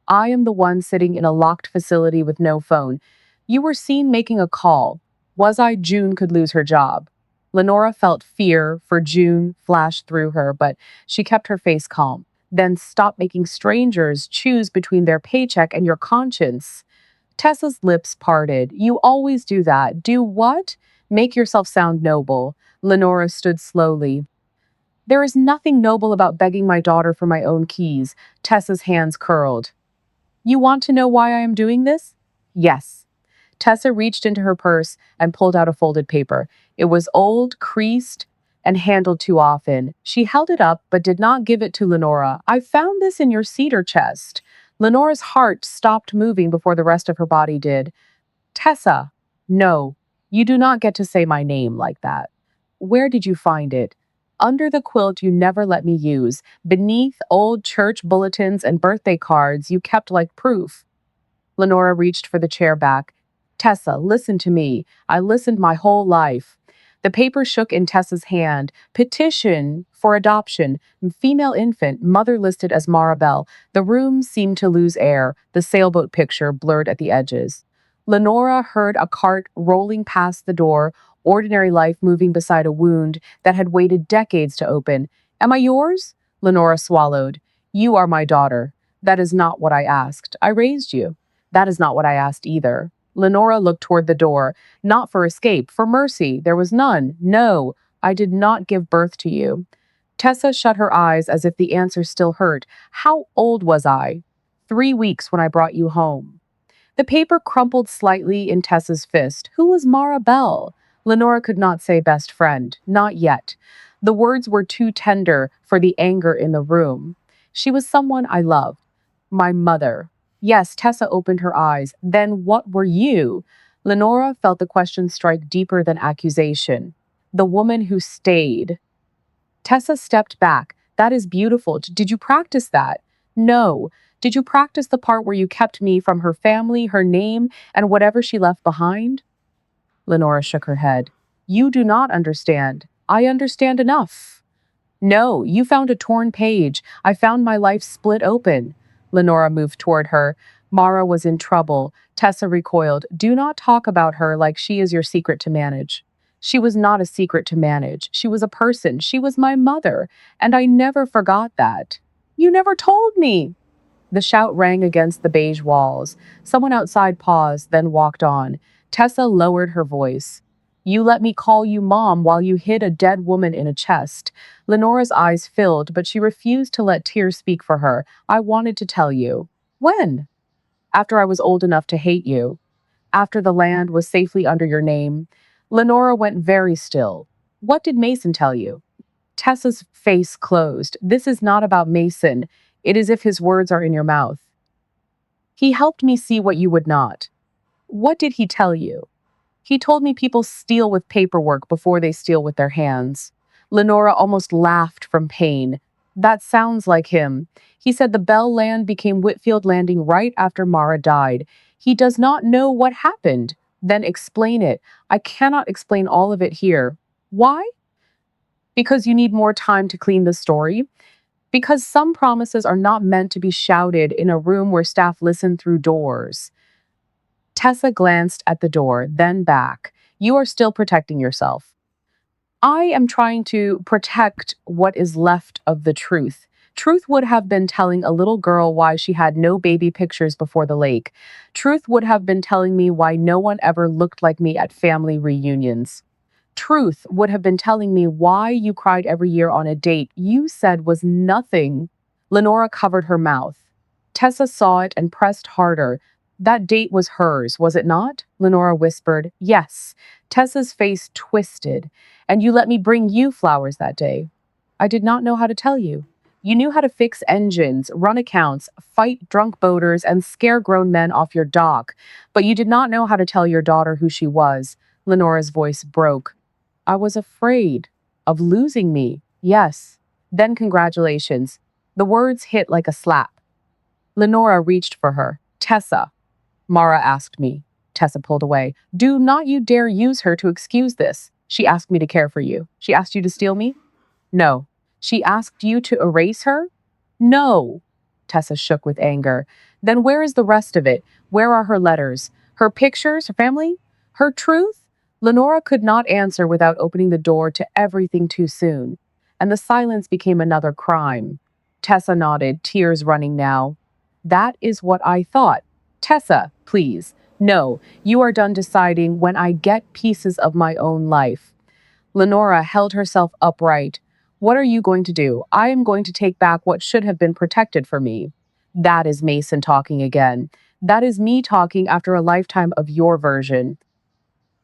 I am the one sitting in a locked facility with no phone. You were seen making a call. Was I? June could lose her job. Lenora felt fear for June flash through her, but she kept her face calm. Then stop making strangers choose between their paycheck and your conscience. Tessa's lips parted. You always do that. Do what? Make yourself sound noble. Lenora stood slowly. There is nothing noble about begging my daughter for my own keys. Tessa's hands curled. You want to know why I am doing this? Yes. Tessa reached into her purse and pulled out a folded paper. It was old, creased, and handled too often. She held it up but did not give it to Lenora. I found this in your cedar chest. Lenora's heart stopped moving before the rest of her body did. Tessa, no, you do not get to say my name like that. Where did you find it? Under the quilt you never let me use, beneath old church bulletins and birthday cards you kept like proof. Lenora reached for the chair back. Tessa, listen to me. I listened my whole life. The paper shook in Tessa's hand. Petition for adoption. Female infant, mother listed as Maribel. The room seemed to lose air, the sailboat picture blurred at the edges. Lenora heard a cart rolling past the door, ordinary life moving beside a wound that had waited decades to open. Am I yours? Lenora swallowed. You are my daughter. That is not what I asked. I raised you. That is not what I asked either. Lenora looked toward the door, not for escape, for mercy. There was none. No, I did not give birth to you. Tessa shut her eyes as if the answer still hurt. How old was I? 3 weeks when I brought you home. The paper crumpled slightly in Tessa's fist. Who was Mara Bell? Lenora could not say best friend. Not yet. The words were too tender for the anger in the room. She was someone I loved. My mother. Yes, Tessa opened her eyes. Then what were you? Lenora felt the question strike deeper than accusation. The woman who stayed. Tessa stepped back. That is beautiful. Did you practice that? No. Did you practice the part where you kept me from her family, her name, and whatever she left behind? Lenora shook her head. You do not understand. I understand enough. No, you found a torn page. I found my life split open. Lenora moved toward her. Mara was in trouble. Tessa recoiled. Do not talk about her like she is your secret to manage. She was not a secret to manage. She was a person. She was my mother. And I never forgot that. You never told me. The shout rang against the beige walls. Someone outside paused, then walked on. Tessa lowered her voice. You let me call you mom while you hid a dead woman in a chest. Lenora's eyes filled, but she refused to let tears speak for her. I wanted to tell you. When? After I was old enough to hate you. After the land was safely under your name. Lenora went very still. What did Mason tell you? Tessa's face closed. This is not about Mason. It is if his words are in your mouth. He helped me see what you would not. What did he tell you? He told me people steal with paperwork before they steal with their hands. Lenora almost laughed from pain. That sounds like him. He said the Bell land became Whitfield Landing right after Mara died. He does not know what happened. Then explain it. I cannot explain all of it here. Why? Because you need more time to clean the story. Because some promises are not meant to be shouted in a room where staff listen through doors. Tessa glanced at the door, then back. You are still protecting yourself. I am trying to protect what is left of the truth. Truth would have been telling a little girl why she had no baby pictures before the lake. Truth would have been telling me why no one ever looked like me at family reunions. Truth would have been telling me why you cried every year on a date you said was nothing. Lenora covered her mouth. Tessa saw it and pressed harder. That date was hers, was it not? Lenora whispered. Yes. Tessa's face twisted. And you let me bring you flowers that day. I did not know how to tell you. You knew how to fix engines, run accounts, fight drunk boaters, and scare grown men off your dock. But you did not know how to tell your daughter who she was. Lenora's voice broke. I was afraid of losing me. Yes. Then congratulations. The words hit like a slap. Lenora reached for her. Tessa. Mara asked me. Tessa pulled away. Do not you dare use her to excuse this. She asked me to care for you. She asked you to steal me? No. She asked you to erase her? No. Tessa shook with anger. Then where is the rest of it? Where are her letters? Her pictures? Her family? Her truth? Lenora could not answer without opening the door to everything too soon. And the silence became another crime. Tessa nodded, tears running now. That is what I thought. Tessa, please. No, you are done deciding when I get pieces of my own life. Lenora held herself upright. What are you going to do? I am going to take back what should have been protected for me. That is Mason talking again. That is me talking after a lifetime of your version.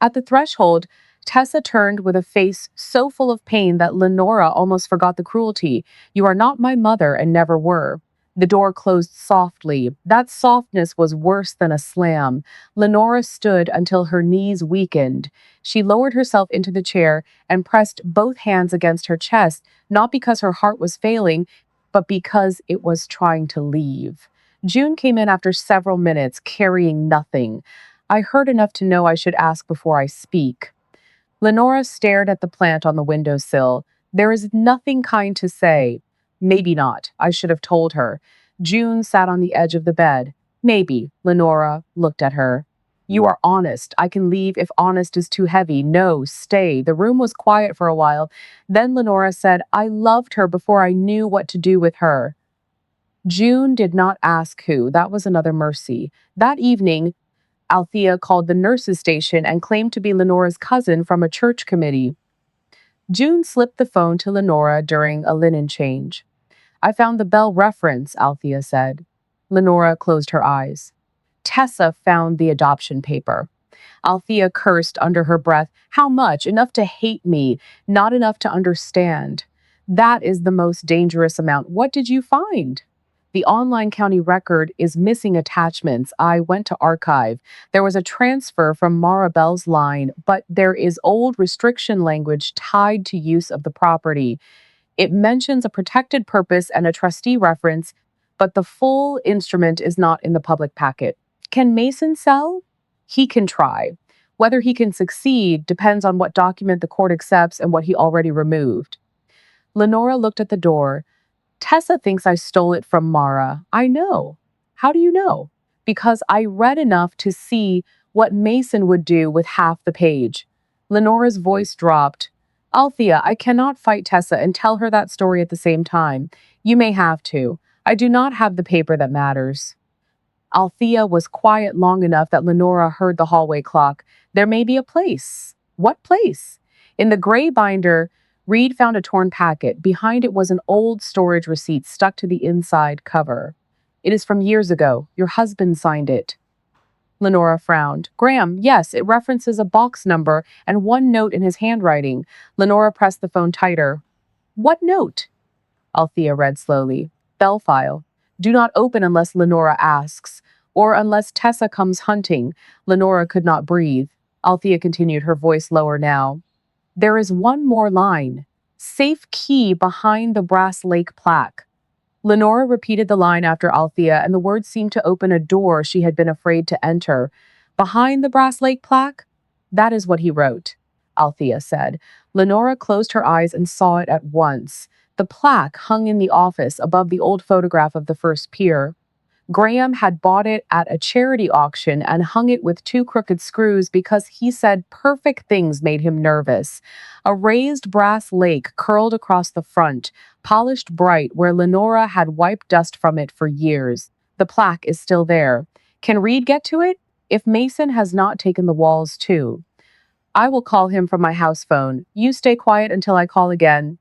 At the threshold, Tessa turned with a face so full of pain that Lenora almost forgot the cruelty. You are not my mother and never were. The door closed softly. That softness was worse than a slam. Lenora stood until her knees weakened. She lowered herself into the chair and pressed both hands against her chest, not because her heart was failing, but because it was trying to leave. June came in after several minutes, carrying nothing. I heard enough to know I should ask before I speak. Lenora stared at the plant on the windowsill. There is nothing kind to say. Maybe not. I should have told her. June sat on the edge of the bed. Maybe. Lenora looked at her. You are honest. I can leave if honest is too heavy. No, stay. The room was quiet for a while. Then Lenora said, I loved her before I knew what to do with her. June did not ask who. That was another mercy. That evening, Althea called the nurse's station and claimed to be Lenora's cousin from a church committee. June slipped the phone to Lenora during a linen change. I found the Bell reference, Althea said. Lenora closed her eyes. Tessa found the adoption paper. Althea cursed under her breath. How much? Enough to hate me, not enough to understand. That is the most dangerous amount. What did you find? The online county record is missing attachments. I went to archive. There was a transfer from Mara Bell's line, but there is old restriction language tied to use of the property. It mentions a protected purpose and a trustee reference, but the full instrument is not in the public packet. Can Mason sell? He can try. Whether he can succeed depends on what document the court accepts and what he already removed. Lenora looked at the door. Tessa thinks I stole it from Mara. I know. How do you know? Because I read enough to see what Mason would do with half the page. Lenora's voice dropped. Althea, I cannot fight Tessa and tell her that story at the same time. You may have to. I do not have the paper that matters. Althea was quiet long enough that Lenora heard the hallway clock. There may be a place. What place? In the gray binder, Reed found a torn packet. Behind it was an old storage receipt stuck to the inside cover. It is from years ago. Your husband signed it. Lenora frowned. Graham, yes, it references a box number and one note in his handwriting. Lenora pressed the phone tighter. What note? Althea read slowly. Bell file. Do not open unless Lenora asks. Or unless Tessa comes hunting. Lenora could not breathe. Althea continued, her voice lower now. There is one more line. Safe key behind the brass lake plaque. Lenora repeated the line after Althea, and the words seemed to open a door she had been afraid to enter. Behind the brass lake plaque? That is what he wrote, Althea said. Lenora closed her eyes and saw it at once. The plaque hung in the office above the old photograph of the first pier. Graham had bought it at a charity auction and hung it with two crooked screws because he said perfect things made him nervous. A raised brass lake curled across the front, polished bright where Lenora had wiped dust from it for years. The plaque is still there. Can Reed get to it? If Mason has not taken the walls too. I will call him from my house phone. You stay quiet until I call again.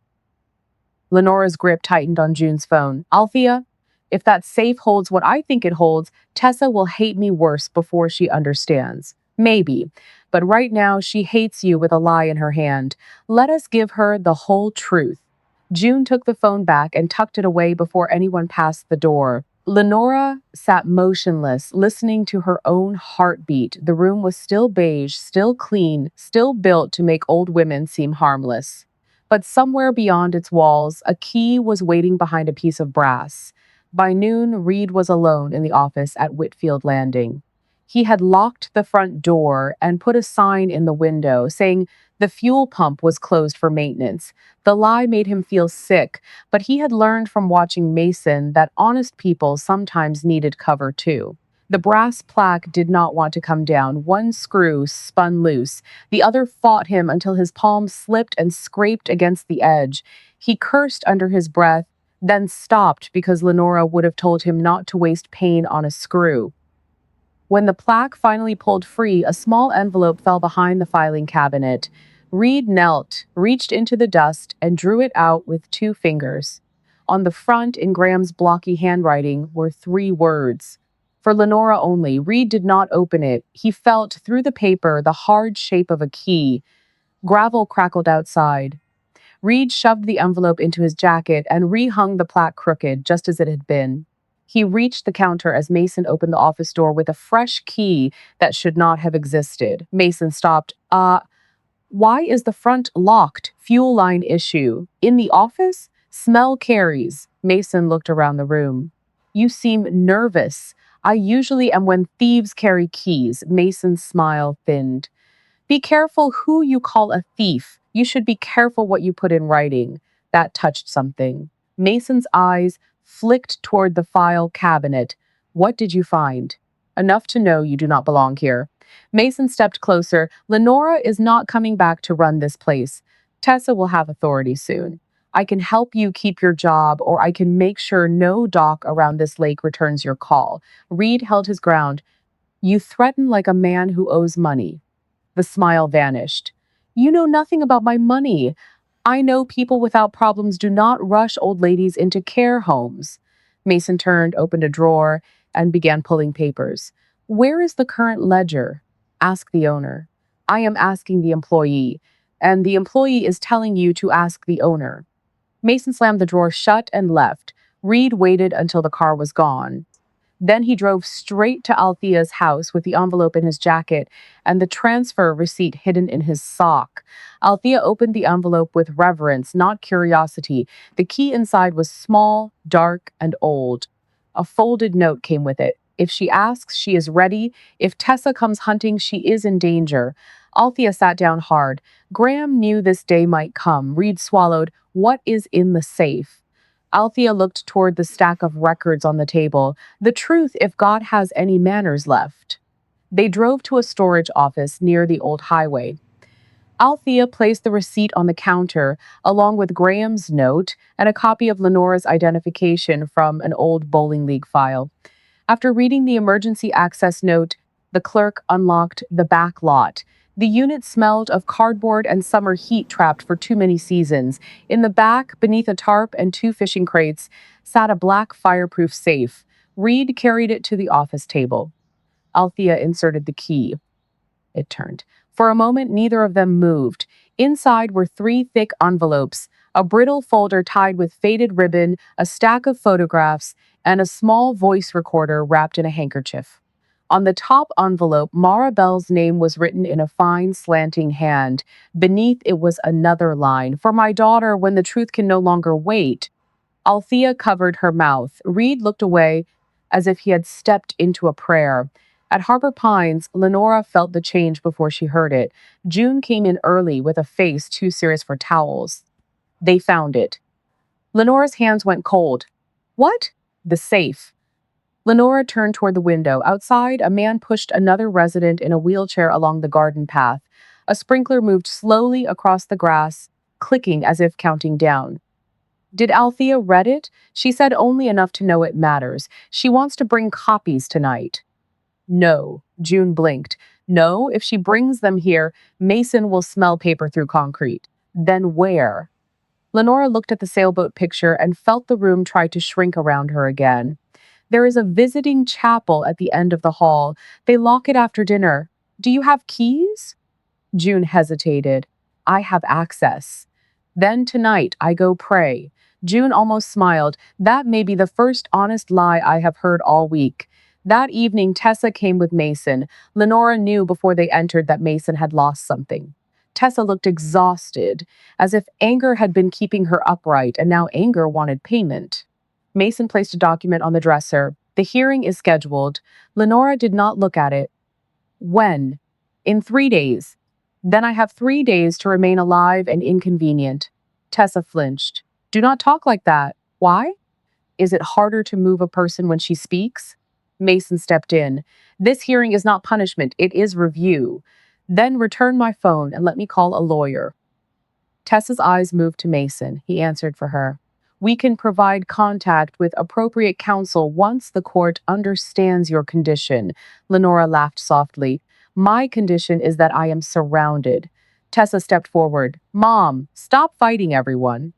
Lenora's grip tightened on June's phone. Althea, if that safe holds what I think it holds, Tessa will hate me worse before she understands. Maybe. But right now, she hates you with a lie in her hand. Let us give her the whole truth. June took the phone back and tucked it away before anyone passed the door. Lenora sat motionless, listening to her own heartbeat. The room was still beige, still clean, still built to make old women seem harmless. But somewhere beyond its walls, a key was waiting behind a piece of brass. By noon, Reed was alone in the office at Whitfield Landing. He had locked the front door and put a sign in the window saying the fuel pump was closed for maintenance. The lie made him feel sick, but he had learned from watching Mason that honest people sometimes needed cover too. The brass plaque did not want to come down. One screw spun loose. The other fought him until his palm slipped and scraped against the edge. He cursed under his breath, then stopped because Lenora would have told him not to waste pain on a screw. When the plaque finally pulled free, a small envelope fell behind the filing cabinet. Reed knelt, reached into the dust, and drew it out with two fingers. On the front, in Graham's blocky handwriting, were three words. For Lenora only. Reed did not open it. He felt through the paper the hard shape of a key. Gravel crackled outside. Reed shoved the envelope into his jacket and rehung the plaque crooked, just as it had been. He reached the counter as Mason opened the office door with a fresh key that should not have existed. Mason stopped. Why is the front locked? Fuel line issue. In the office? Smell carries. Mason looked around the room. You seem nervous. I usually am when thieves carry keys. Mason's smile thinned. Be careful who you call a thief. You should be careful what you put in writing. That touched something. Mason's eyes flicked toward the file cabinet. What did you find? Enough to know you do not belong here. Mason stepped closer. Lenora is not coming back to run this place. Tessa will have authority soon. I can help you keep your job, or I can make sure no dock around this lake returns your call. Reed held his ground. You threaten like a man who owes money. The smile vanished. You know nothing about my money. I know people without problems do not rush old ladies into care homes. Mason turned, opened a drawer, and began pulling papers. Where is the current ledger? Ask the owner. I am asking the employee, and the employee is telling you to ask the owner. Mason slammed the drawer shut and left. Reed waited until the car was gone. Then he drove straight to Althea's house with the envelope in his jacket and the transfer receipt hidden in his sock. Althea opened the envelope with reverence, not curiosity. The key inside was small, dark, and old. A folded note came with it. If she asks, she is ready. If Tessa comes hunting, she is in danger. Althea sat down hard. Graham knew this day might come. Reed swallowed. What is in the safe? Althea looked toward the stack of records on the table. The truth, if God has any manners left. They drove to a storage office near the old highway. Althea placed the receipt on the counter, along with Graham's note and a copy of Lenora's identification from an old bowling league file. After reading the emergency access note, the clerk unlocked the back lot. The unit smelled of cardboard and summer heat trapped for too many seasons. In the back, beneath a tarp and two fishing crates, sat a black fireproof safe. Reed carried it to the office table. Althea inserted the key. It turned. For a moment, neither of them moved. Inside were three thick envelopes, a brittle folder tied with faded ribbon, a stack of photographs, and a small voice recorder wrapped in a handkerchief. On the top envelope, Mara Bell's name was written in a fine, slanting hand. Beneath it was another line: "For my daughter, when the truth can no longer wait." Althea covered her mouth. Reed looked away as if he had stepped into a prayer. At Harbor Pines, Lenora felt the change before she heard it. June came in early with a face too serious for towels. They found it. Lenora's hands went cold. What? The safe. Lenora turned toward the window. Outside, a man pushed another resident in a wheelchair along the garden path. A sprinkler moved slowly across the grass, clicking as if counting down. Did Althea read it? She said only enough to know it matters. She wants to bring copies tonight. No, June blinked. No, if she brings them here, Mason will smell paper through concrete. Then where? Lenora looked at the sailboat picture and felt the room try to shrink around her again. There is a visiting chapel at the end of the hall. They lock it after dinner. Do you have keys? June hesitated. I have access. Then tonight I go pray. June almost smiled. That may be the first honest lie I have heard all week. That evening, Tessa came with Mason. Lenora knew before they entered that Mason had lost something. Tessa looked exhausted, as if anger had been keeping her upright and now anger wanted payment. Mason placed a document on the dresser. The hearing is scheduled. Lenora did not look at it. When? In 3 days. Then I have 3 days to remain alive and inconvenient. Tessa flinched. Do not talk like that. Why? Is it harder to move a person when she speaks? Mason stepped in. This hearing is not punishment, it is review. Then return my phone and let me call a lawyer. Tessa's eyes moved to Mason. He answered for her. We can provide contact with appropriate counsel once the court understands your condition. Lenora laughed softly. My condition is that I am surrounded. Tessa stepped forward. Mom, stop fighting everyone.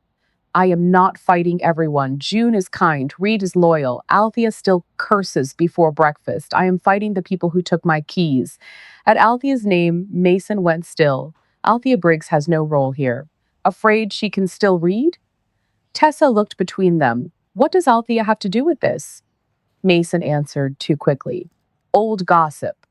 I am not fighting everyone. June is kind. Reed is loyal. Althea still curses before breakfast. I am fighting the people who took my keys. At Althea's name, Mason went still. Althea Briggs has no role here. Afraid she can still read? Tessa looked between them. What does Althea have to do with this? Mason answered too quickly. Old gossip.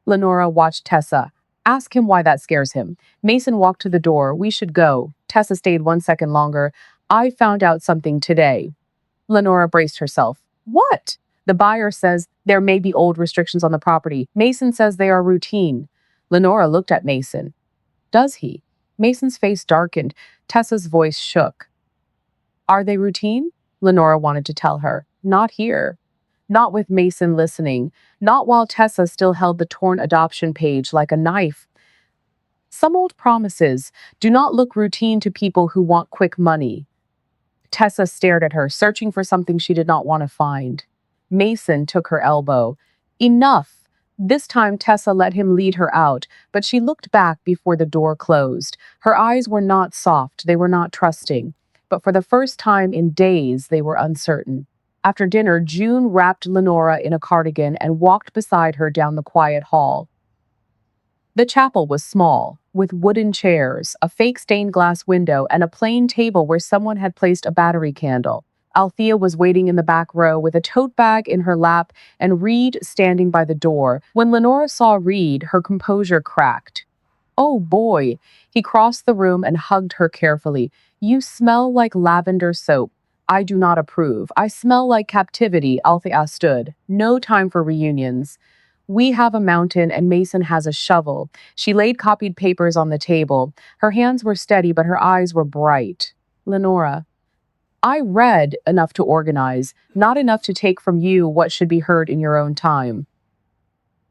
Lenora watched Tessa. Ask him why that scares him. Mason walked to the door. We should go. Tessa stayed 1 second longer. I found out something today. Lenora braced herself. What? The buyer says there may be old restrictions on the property. Mason says they are routine. Lenora looked at Mason. Does he? Mason's face darkened. Tessa's voice shook. Are they routine? Lenora wanted to tell her. Not here. Not with Mason listening. Not while Tessa still held the torn adoption page like a knife. Some old promises do not look routine to people who want quick money. Tessa stared at her, searching for something she did not want to find. Mason took her elbow. Enough. This time Tessa let him lead her out, but she looked back before the door closed. Her eyes were not soft, they were not trusting. But for the first time in days, they were uncertain. After dinner, June wrapped Lenora in a cardigan and walked beside her down the quiet hall. The chapel was small, with wooden chairs, a fake stained glass window, and a plain table where someone had placed a battery candle. Althea was waiting in the back row with a tote bag in her lap and Reed standing by the door. When Lenora saw Reed, her composure cracked. Oh boy! He crossed the room and hugged her carefully. You smell like lavender soap. I do not approve. I smell like captivity, Althea stood. No time for reunions. We have a mountain and Mason has a shovel. She laid copied papers on the table. Her hands were steady, but her eyes were bright. Lenora, I read enough to organize, not enough to take from you what should be heard in your own time.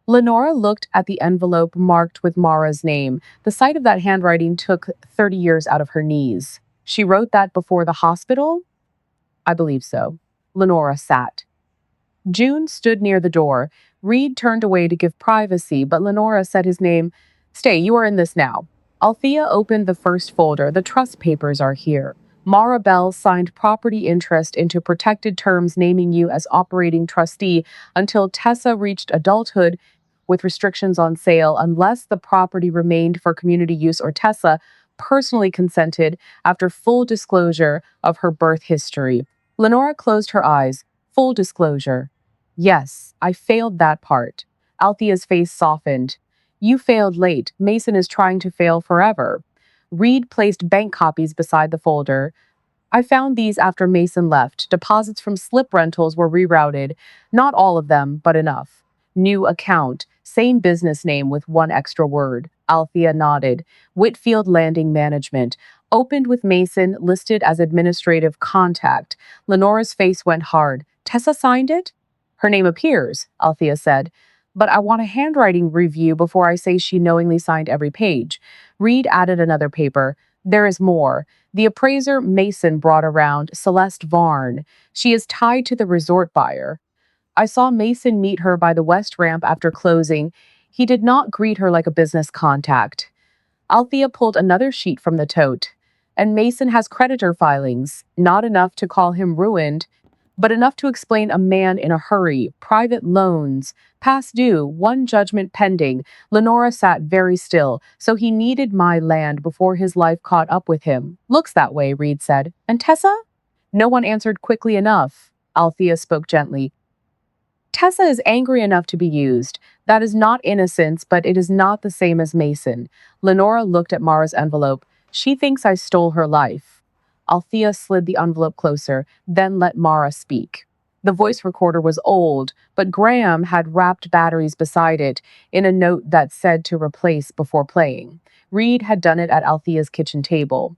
Lenora looked at the envelope marked with Mara's name. The sight of that handwriting took 30 years out of her knees. She wrote that before the hospital? I believe so. Lenora sat. June stood near the door. Reed turned away to give privacy, but Lenora said his name. Stay, you are in this now. Althea opened the first folder. The trust papers are here. Mara Bell signed property interest into protected terms naming you as operating trustee until Tessa reached adulthood with restrictions on sale unless the property remained for community use or Tessa personally consented after full disclosure of her birth history. Lenora closed her eyes. Full disclosure. Yes, I failed that part. Althea's face softened. You failed late. Mason is trying to fail forever. Reed placed bank copies beside the folder. I found these after Mason left. Deposits from slip rentals were rerouted. Not all of them, but enough. New account. Same business name with one extra word. Althea nodded. Whitfield Landing Management. Opened with Mason, listed as administrative contact. Lenora's face went hard. Tessa signed it? Her name appears, Althea said. But I want a handwriting review before I say she knowingly signed every page. Reed added another paper. There is more. The appraiser Mason brought around, Celeste Varn. She is tied to the resort buyer. I saw Mason meet her by the west ramp after closing. He did not greet her like a business contact. Althea pulled another sheet from the tote. And Mason has creditor filings, not enough to call him ruined, but enough to explain a man in a hurry, private loans, past due, one judgment pending. Lenora sat very still, so he needed my land before his life caught up with him. Looks that way, Reed said. And Tessa? No one answered quickly enough. Althea spoke gently. Tessa is angry enough to be used. That is not innocence, but it is not the same as Mason. Lenora looked at Mara's envelope. She thinks I stole her life. Althea slid the envelope closer, then let Mara speak. The voice recorder was old, but Graham had wrapped batteries beside it in a note that said to replace before playing. Reed had done it at Althea's kitchen table.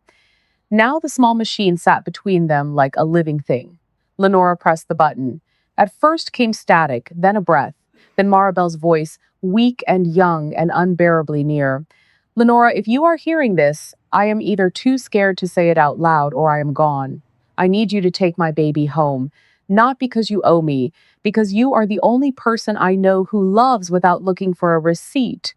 Now the small machine sat between them like a living thing. Lenora pressed the button. At first came static, then a breath, then Maribel's voice, weak and young and unbearably near. Lenora, if you are hearing this, I am either too scared to say it out loud or I am gone. I need you to take my baby home. Not because you owe me, because you are the only person I know who loves without looking for a receipt.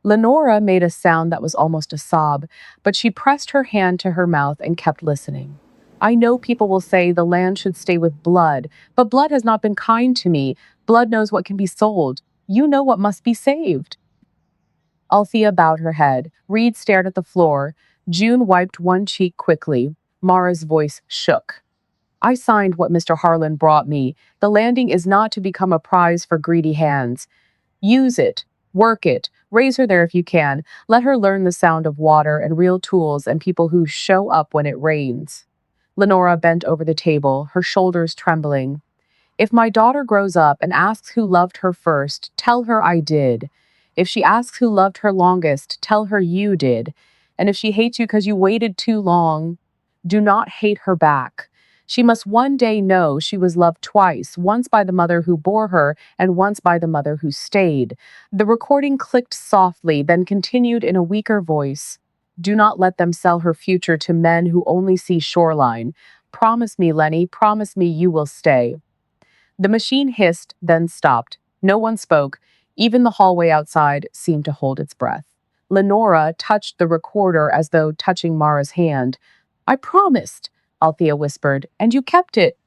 Lenora made a sound that was almost a sob, but she pressed her hand to her mouth and kept listening. I know people will say the land should stay with blood, but blood has not been kind to me. Blood knows what can be sold. You know what must be saved. Althea bowed her head. Reed stared at the floor. June wiped one cheek quickly. Mara's voice shook. I signed what Mr. Harlan brought me. The landing is not to become a prize for greedy hands. Use it. Work it. Raise her there if you can. Let her learn the sound of water and real tools and people who show up when it rains. Lenora bent over the table, her shoulders trembling. If my daughter grows up and asks who loved her first, tell her I did. If she asks who loved her longest, tell her you did. And if she hates you because you waited too long, do not hate her back. She must one day know she was loved twice, once by the mother who bore her and once by the mother who stayed. The recording clicked softly, then continued in a weaker voice. Do not let them sell her future to men who only see shoreline. Promise me, Lenny, promise me you will stay. The machine hissed, then stopped. No one spoke. Even the hallway outside seemed to hold its breath. Lenora touched the recorder as though touching Mara's hand. I promised, Althea whispered, and you kept it.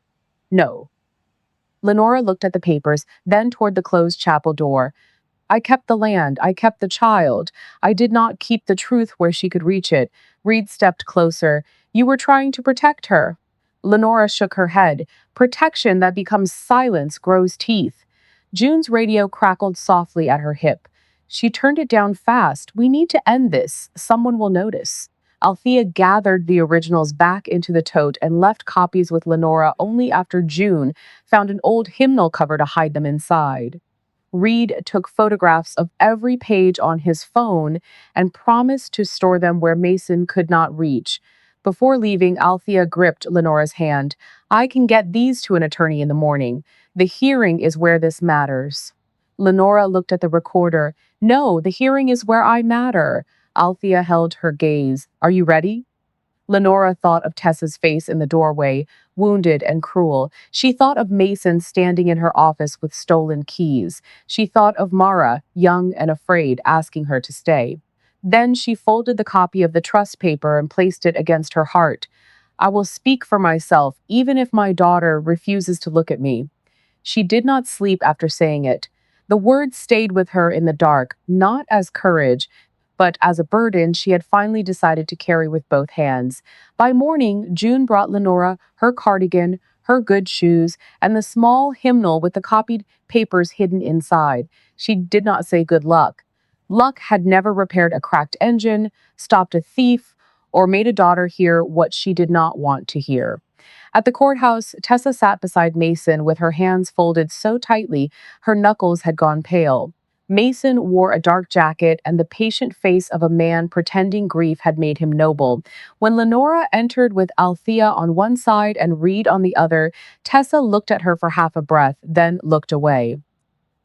No. Lenora looked at the papers, then toward the closed chapel door. I kept the land. I kept the child. I did not keep the truth where she could reach it. Reed stepped closer. You were trying to protect her. Lenora shook her head. Protection that becomes silence grows teeth. June's radio crackled softly at her hip. She turned it down fast. We need to end this. Someone will notice. Althea gathered the originals back into the tote and left copies with Lenora only after June found an old hymnal cover to hide them inside. Reed took photographs of every page on his phone and promised to store them where Mason could not reach. Before leaving, Althea gripped Lenora's hand. I can get these to an attorney in the morning. The hearing is where this matters. Lenora looked at the recorder. No, the hearing is where I matter. Althea held her gaze. Are you ready? Lenora thought of Tessa's face in the doorway, wounded and cruel. She thought of Mason standing in her office with stolen keys. She thought of Mara, young and afraid, asking her to stay. Then she folded the copy of the trust paper and placed it against her heart. I will speak for myself, even if my daughter refuses to look at me. She did not sleep after saying it. The words stayed with her in the dark, not as courage, but as a burden she had finally decided to carry with both hands. By morning, June brought Lenora her cardigan, her good shoes, and the small hymnal with the copied papers hidden inside. She did not say good luck. Luck had never repaired a cracked engine, stopped a thief, or made a daughter hear what she did not want to hear. At the courthouse, Tessa sat beside Mason with her hands folded so tightly her knuckles had gone pale. Mason wore a dark jacket, and the patient face of a man pretending grief had made him noble. When Lenora entered with Althea on one side and Reed on the other, Tessa looked at her for half a breath, then looked away.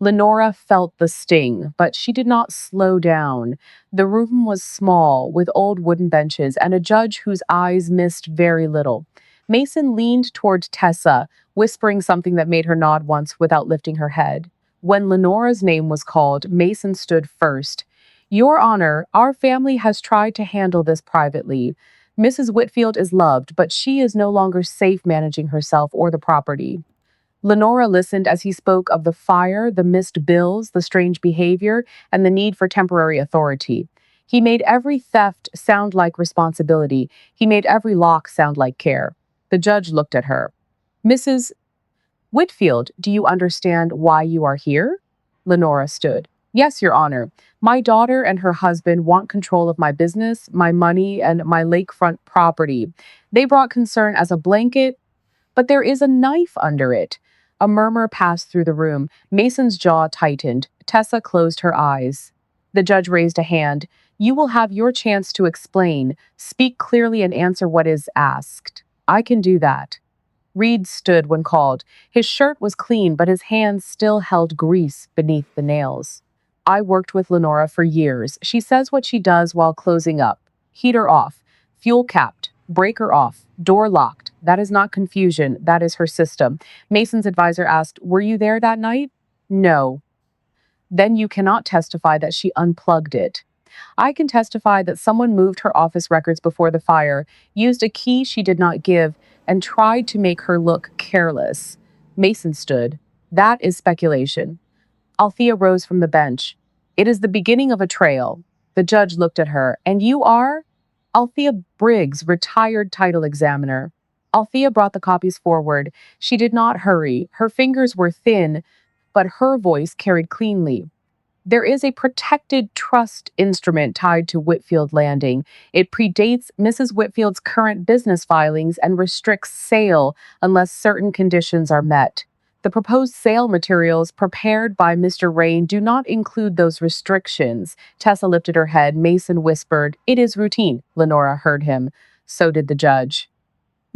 Lenora felt the sting, but she did not slow down. The room was small, with old wooden benches and a judge whose eyes missed very little. Mason leaned toward Tessa, whispering something that made her nod once without lifting her head. When Lenora's name was called, Mason stood first. Your Honor, our family has tried to handle this privately. Mrs. Whitfield is loved, but she is no longer safe managing herself or the property. Lenora listened as he spoke of the fire, the missed bills, the strange behavior, and the need for temporary authority. He made every theft sound like responsibility. He made every lock sound like care. The judge looked at her. Mrs. Whitfield, do you understand why you are here? Lenora stood. Yes, Your Honor. My daughter and her husband want control of my business, my money, and my lakefront property. They brought concern as a blanket, but there is a knife under it. A murmur passed through the room. Mason's jaw tightened. Tessa closed her eyes. The judge raised a hand. You will have your chance to explain. Speak clearly and answer what is asked. I can do that. Reed stood when called. His shirt was clean, but his hands still held grease beneath the nails. I worked with Lenora for years. She says what she does while closing up. Heater off, fuel capped, breaker off, door locked. That is not confusion. That is her system. Mason's advisor asked, Were you there that night? No. Then you cannot testify that she unplugged it. I can testify that someone moved her office records before the fire, used a key she did not give, and tried to make her look careless. Mason stood. That is speculation. Althea rose from the bench. It is the beginning of a trail. The judge looked at her. And you are? Althea Briggs, retired title examiner. Althea brought the copies forward. She did not hurry. Her fingers were thin, but her voice carried cleanly. There is a protected trust instrument tied to Whitfield Landing. It predates Mrs. Whitfield's current business filings and restricts sale unless certain conditions are met. The proposed sale materials prepared by Mr. Rain do not include those restrictions. Tessa lifted her head. Mason whispered, It is routine. Lenora heard him. So did the judge.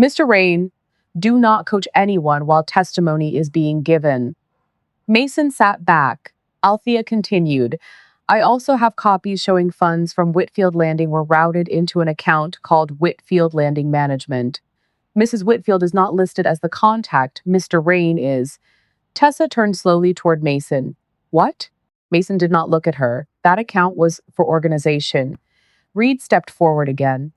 Mr. Rain, do not coach anyone while testimony is being given. Mason sat back. Althea continued, I also have copies showing funds from Whitfield Landing were routed into an account called Whitfield Landing Management. Mrs. Whitfield is not listed as the contact. Mr. Rain is. Tessa turned slowly toward Mason. What? Mason did not look at her. That account was for organization. Reed stepped forward again.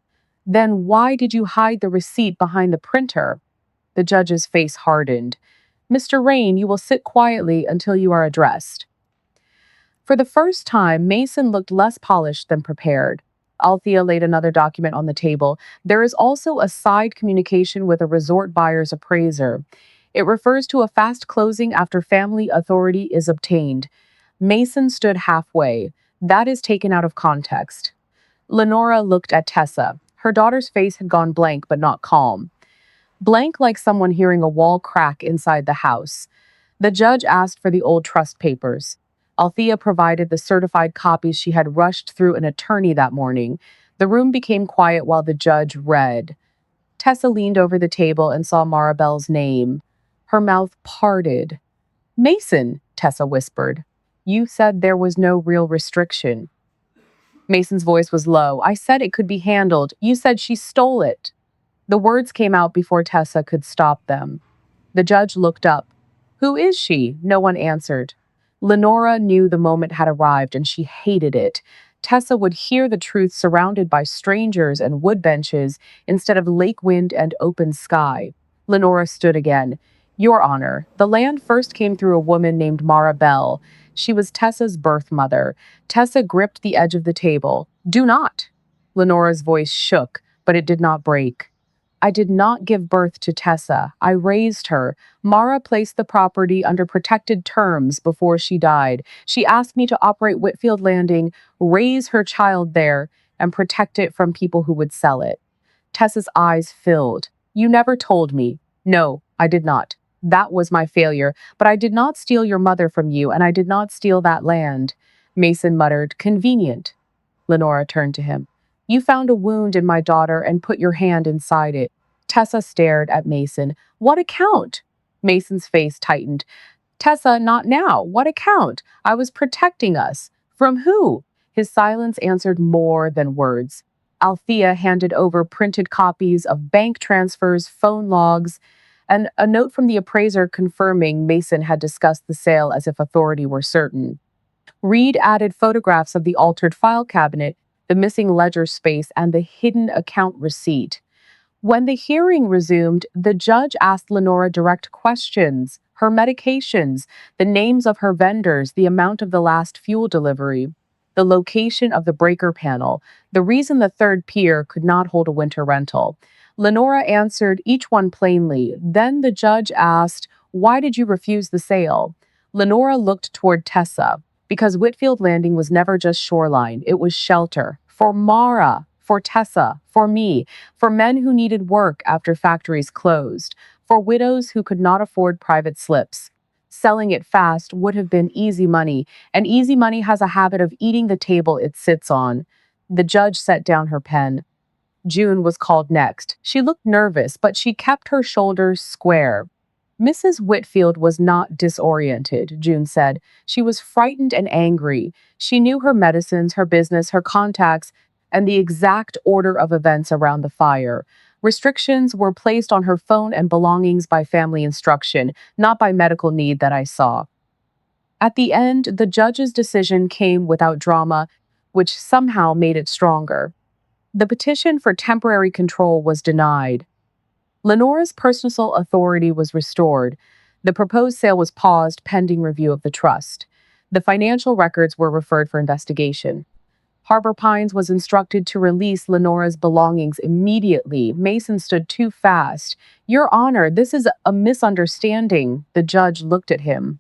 Then why did you hide the receipt behind the printer? The judge's face hardened. Mr. Rain, you will sit quietly until you are addressed. For the first time, Mason looked less polished than prepared. Althea laid another document on the table. There is also a side communication with a resort buyer's appraiser. It refers to a fast closing after family authority is obtained. Mason stood halfway. That is taken out of context. Lenora looked at Tessa. Her daughter's face had gone blank, but not calm. Blank like someone hearing a wall crack inside the house. The judge asked for the old trust papers. Althea provided the certified copies she had rushed through an attorney that morning. The room became quiet while the judge read. Tessa leaned over the table and saw Maribel's name. Her mouth parted. Mason, Tessa whispered. You said there was no real restriction. Mason's voice was low. I said it could be handled. You said she stole it. The words came out before Tessa could stop them. The judge looked up. Who is she? No one answered. Lenora knew the moment had arrived, and she hated it. Tessa would hear the truth surrounded by strangers and wood benches instead of lake wind and open sky. Lenora stood again. Your Honor, the land first came through a woman named Maribel. She was Tessa's birth mother. Tessa gripped the edge of the table. Do not. Lenora's voice shook, but it did not break. I did not give birth to Tessa. I raised her. Mara placed the property under protected terms before she died. She asked me to operate Whitfield Landing, raise her child there, and protect it from people who would sell it. Tessa's eyes filled. You never told me. No, I did not. That was my failure, but I did not steal your mother from you, and I did not steal that land. Mason muttered, convenient. Lenora turned to him. You found a wound in my daughter and put your hand inside it. Tessa stared at Mason. What account? Mason's face tightened. Tessa, not now. What account? I was protecting us. From who? His silence answered more than words. Althea handed over printed copies of bank transfers, phone logs, and a note from the appraiser confirming Mason had discussed the sale as if authority were certain. Reed added photographs of the altered file cabinet, the missing ledger space, and the hidden account receipt. When the hearing resumed, the judge asked Lenora direct questions, her medications, the names of her vendors, the amount of the last fuel delivery, the location of the breaker panel, the reason the third pier could not hold a winter rental. Lenora answered each one plainly. Then the judge asked, why did you refuse the sale? Lenora looked toward Tessa, because Whitfield Landing was never just shoreline, it was shelter. For Mara, for Tessa, for me, for men who needed work after factories closed, for widows who could not afford private slips. Selling it fast would have been easy money, and easy money has a habit of eating the table it sits on. The judge set down her pen. June was called next. She looked nervous, but she kept her shoulders square. Mrs. Whitfield was not disoriented, June said. She was frightened and angry. She knew her medicines, her business, her contacts, and the exact order of events around the fire. Restrictions were placed on her phone and belongings by family instruction, not by medical need that I saw. At the end, the judge's decision came without drama, which somehow made it stronger. The petition for temporary control was denied. Lenora's personal authority was restored. The proposed sale was paused pending review of the trust. The financial records were referred for investigation. Harbor Pines was instructed to release Lenora's belongings immediately. Mason stood too fast. Your Honor, this is a misunderstanding. The judge looked at him.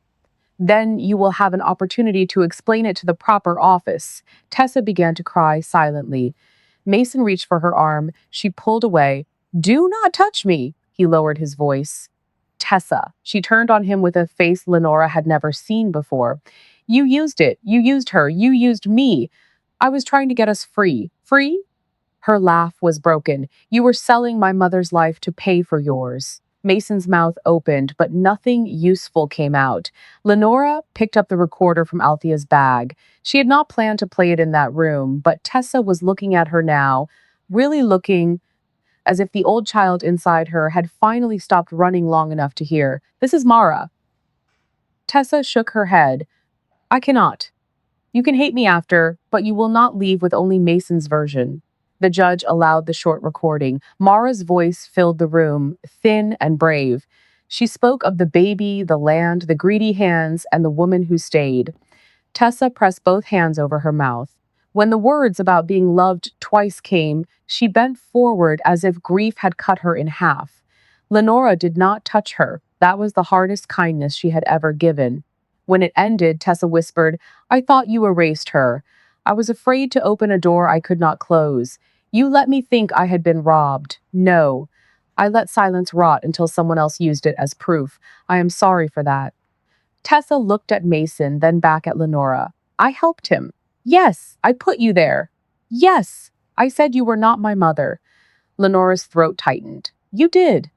Then you will have an opportunity to explain it to the proper office. Tessa began to cry silently. Mason reached for her arm. She pulled away. Do not touch me, he lowered his voice. Tessa. She turned on him with a face Lenora had never seen before. You used it. You used her. You used me. I was trying to get us free. Free? Her laugh was broken. You were selling my mother's life to pay for yours. Mason's mouth opened, but nothing useful came out. Lenora picked up the recorder from Althea's bag. She had not planned to play it in that room, but Tessa was looking at her now, really looking as if the old child inside her had finally stopped running long enough to hear. This is Mara. Tessa shook her head. I cannot. You can hate me after, but you will not leave with only Mason's version. The judge allowed the short recording. Mara's voice filled the room, thin and brave. She spoke of the baby, the land, the greedy hands, and the woman who stayed. Tessa pressed both hands over her mouth. When the words about being loved twice came, she bent forward as if grief had cut her in half. Lenora did not touch her. That was the hardest kindness she had ever given. When it ended, Tessa whispered, I thought you erased her. I was afraid to open a door I could not close. You let me think I had been robbed. No. I let silence rot until someone else used it as proof. I am sorry for that. Tessa looked at Mason, then back at Lenora. I helped him. Yes, I put you there. Yes, I said you were not my mother. Lenora's throat tightened. You did.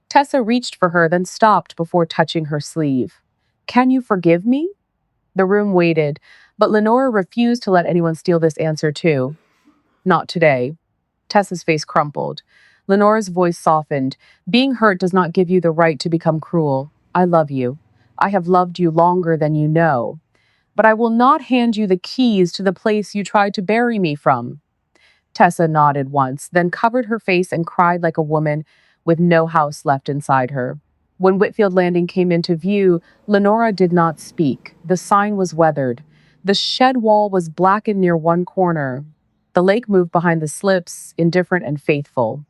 Tessa reached for her, then stopped before touching her sleeve. Can you forgive me? The room waited, but Lenora refused to let anyone steal this answer too. Not today. Tessa's face crumpled. Lenora's voice softened. Being hurt does not give you the right to become cruel. I love you. I have loved you longer than you know. But I will not hand you the keys to the place you tried to bury me from. Tessa nodded once, then covered her face and cried like a woman with no house left inside her. When Whitfield Landing came into view, Lenora did not speak. The sign was weathered. The shed wall was blackened near one corner. The lake moved behind the slips, indifferent and faithful.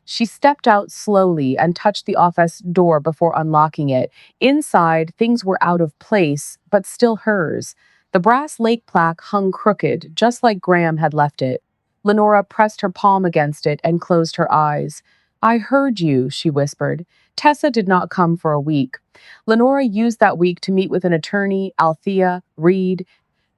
She stepped out slowly and touched the office door before unlocking it. Inside, things were out of place, but still hers. The brass lake plaque hung crooked, just like Graham had left it. Lenora pressed her palm against it and closed her eyes. I heard you, she whispered. Tessa did not come for a week. Lenora used that week to meet with an attorney, Althea, Reed,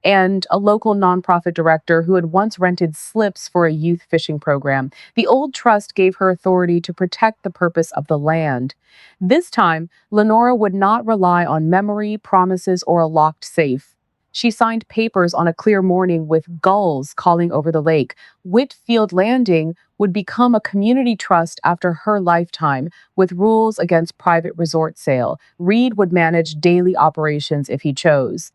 and a local nonprofit director who had once rented slips for a youth fishing program. The old trust gave her authority to protect the purpose of the land. This time, Lenora would not rely on memory, promises, or a locked safe. She signed papers on a clear morning with gulls calling over the lake. Whitfield Landing would become a community trust after her lifetime, with rules against private resort sale. Reed would manage daily operations if he chose.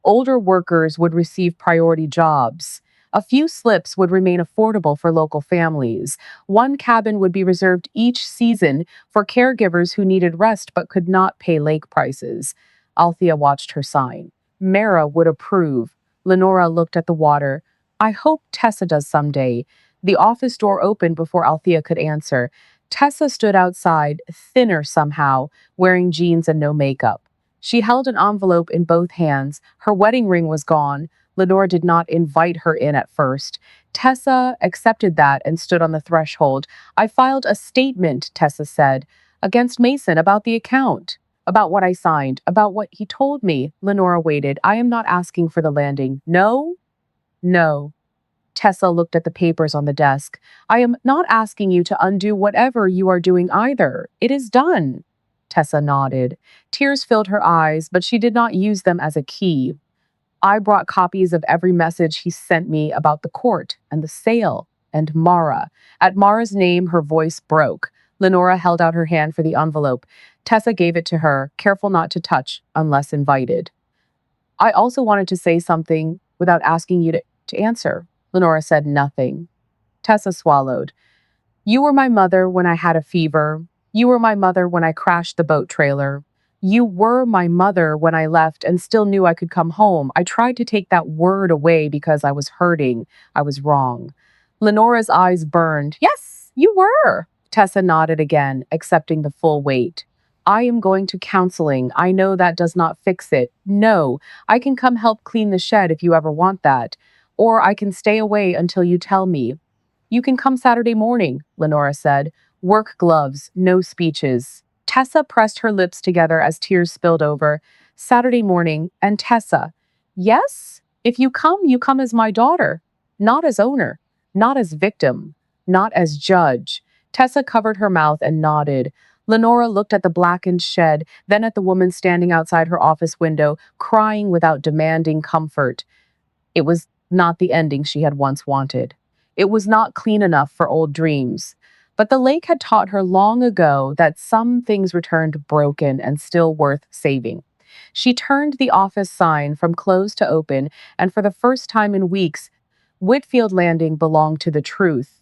Older workers would receive priority jobs. A few slips would remain affordable for local families. One cabin would be reserved each season for caregivers who needed rest but could not pay lake prices. Althea watched her sign. Mara would approve. Lenora looked at the water. I hope Tessa does someday. The office door opened before Althea could answer. Tessa stood outside, thinner somehow, wearing jeans and no makeup. She held an envelope in both hands. Her wedding ring was gone. Lenora did not invite her in at first. Tessa accepted that and stood on the threshold. I filed a statement, Tessa said, against Mason about the account, about what I signed, about what he told me. Lenora waited. I am not asking for the landing. No? No. Tessa looked at the papers on the desk. I am not asking you to undo whatever you are doing either. It is done. Tessa nodded. Tears filled her eyes, but she did not use them as a key. I brought copies of every message he sent me about the court and the sale and Mara. At Mara's name, her voice broke. Lenora held out her hand for the envelope. Tessa gave it to her, careful not to touch unless invited. I also wanted to say something without asking you to answer. Lenora said nothing. Tessa swallowed. You were my mother when I had a fever. You were my mother when I crashed the boat trailer. You were my mother when I left and still knew I could come home. I tried to take that word away because I was hurting. I was wrong. Lenora's eyes burned. Yes, you were. Tessa nodded again, accepting the full weight. I am going to counseling. I know that does not fix it. No, I can come help clean the shed if you ever want that. Or I can stay away until you tell me. You can come Saturday morning, Lenora said. Work gloves, no speeches. Tessa pressed her lips together as tears spilled over. Saturday morning, and Tessa. Yes? If you come as my daughter. Not as owner. Not as victim. Not as judge. Tessa covered her mouth and nodded. Lenora looked at the blackened shed, then at the woman standing outside her office window, crying without demanding comfort. It was not the ending she had once wanted. It was not clean enough for old dreams. But the lake had taught her long ago that some things returned broken and still worth saving. She turned the office sign from closed to open, and for the first time in weeks, Whitfield Landing belonged to the truth.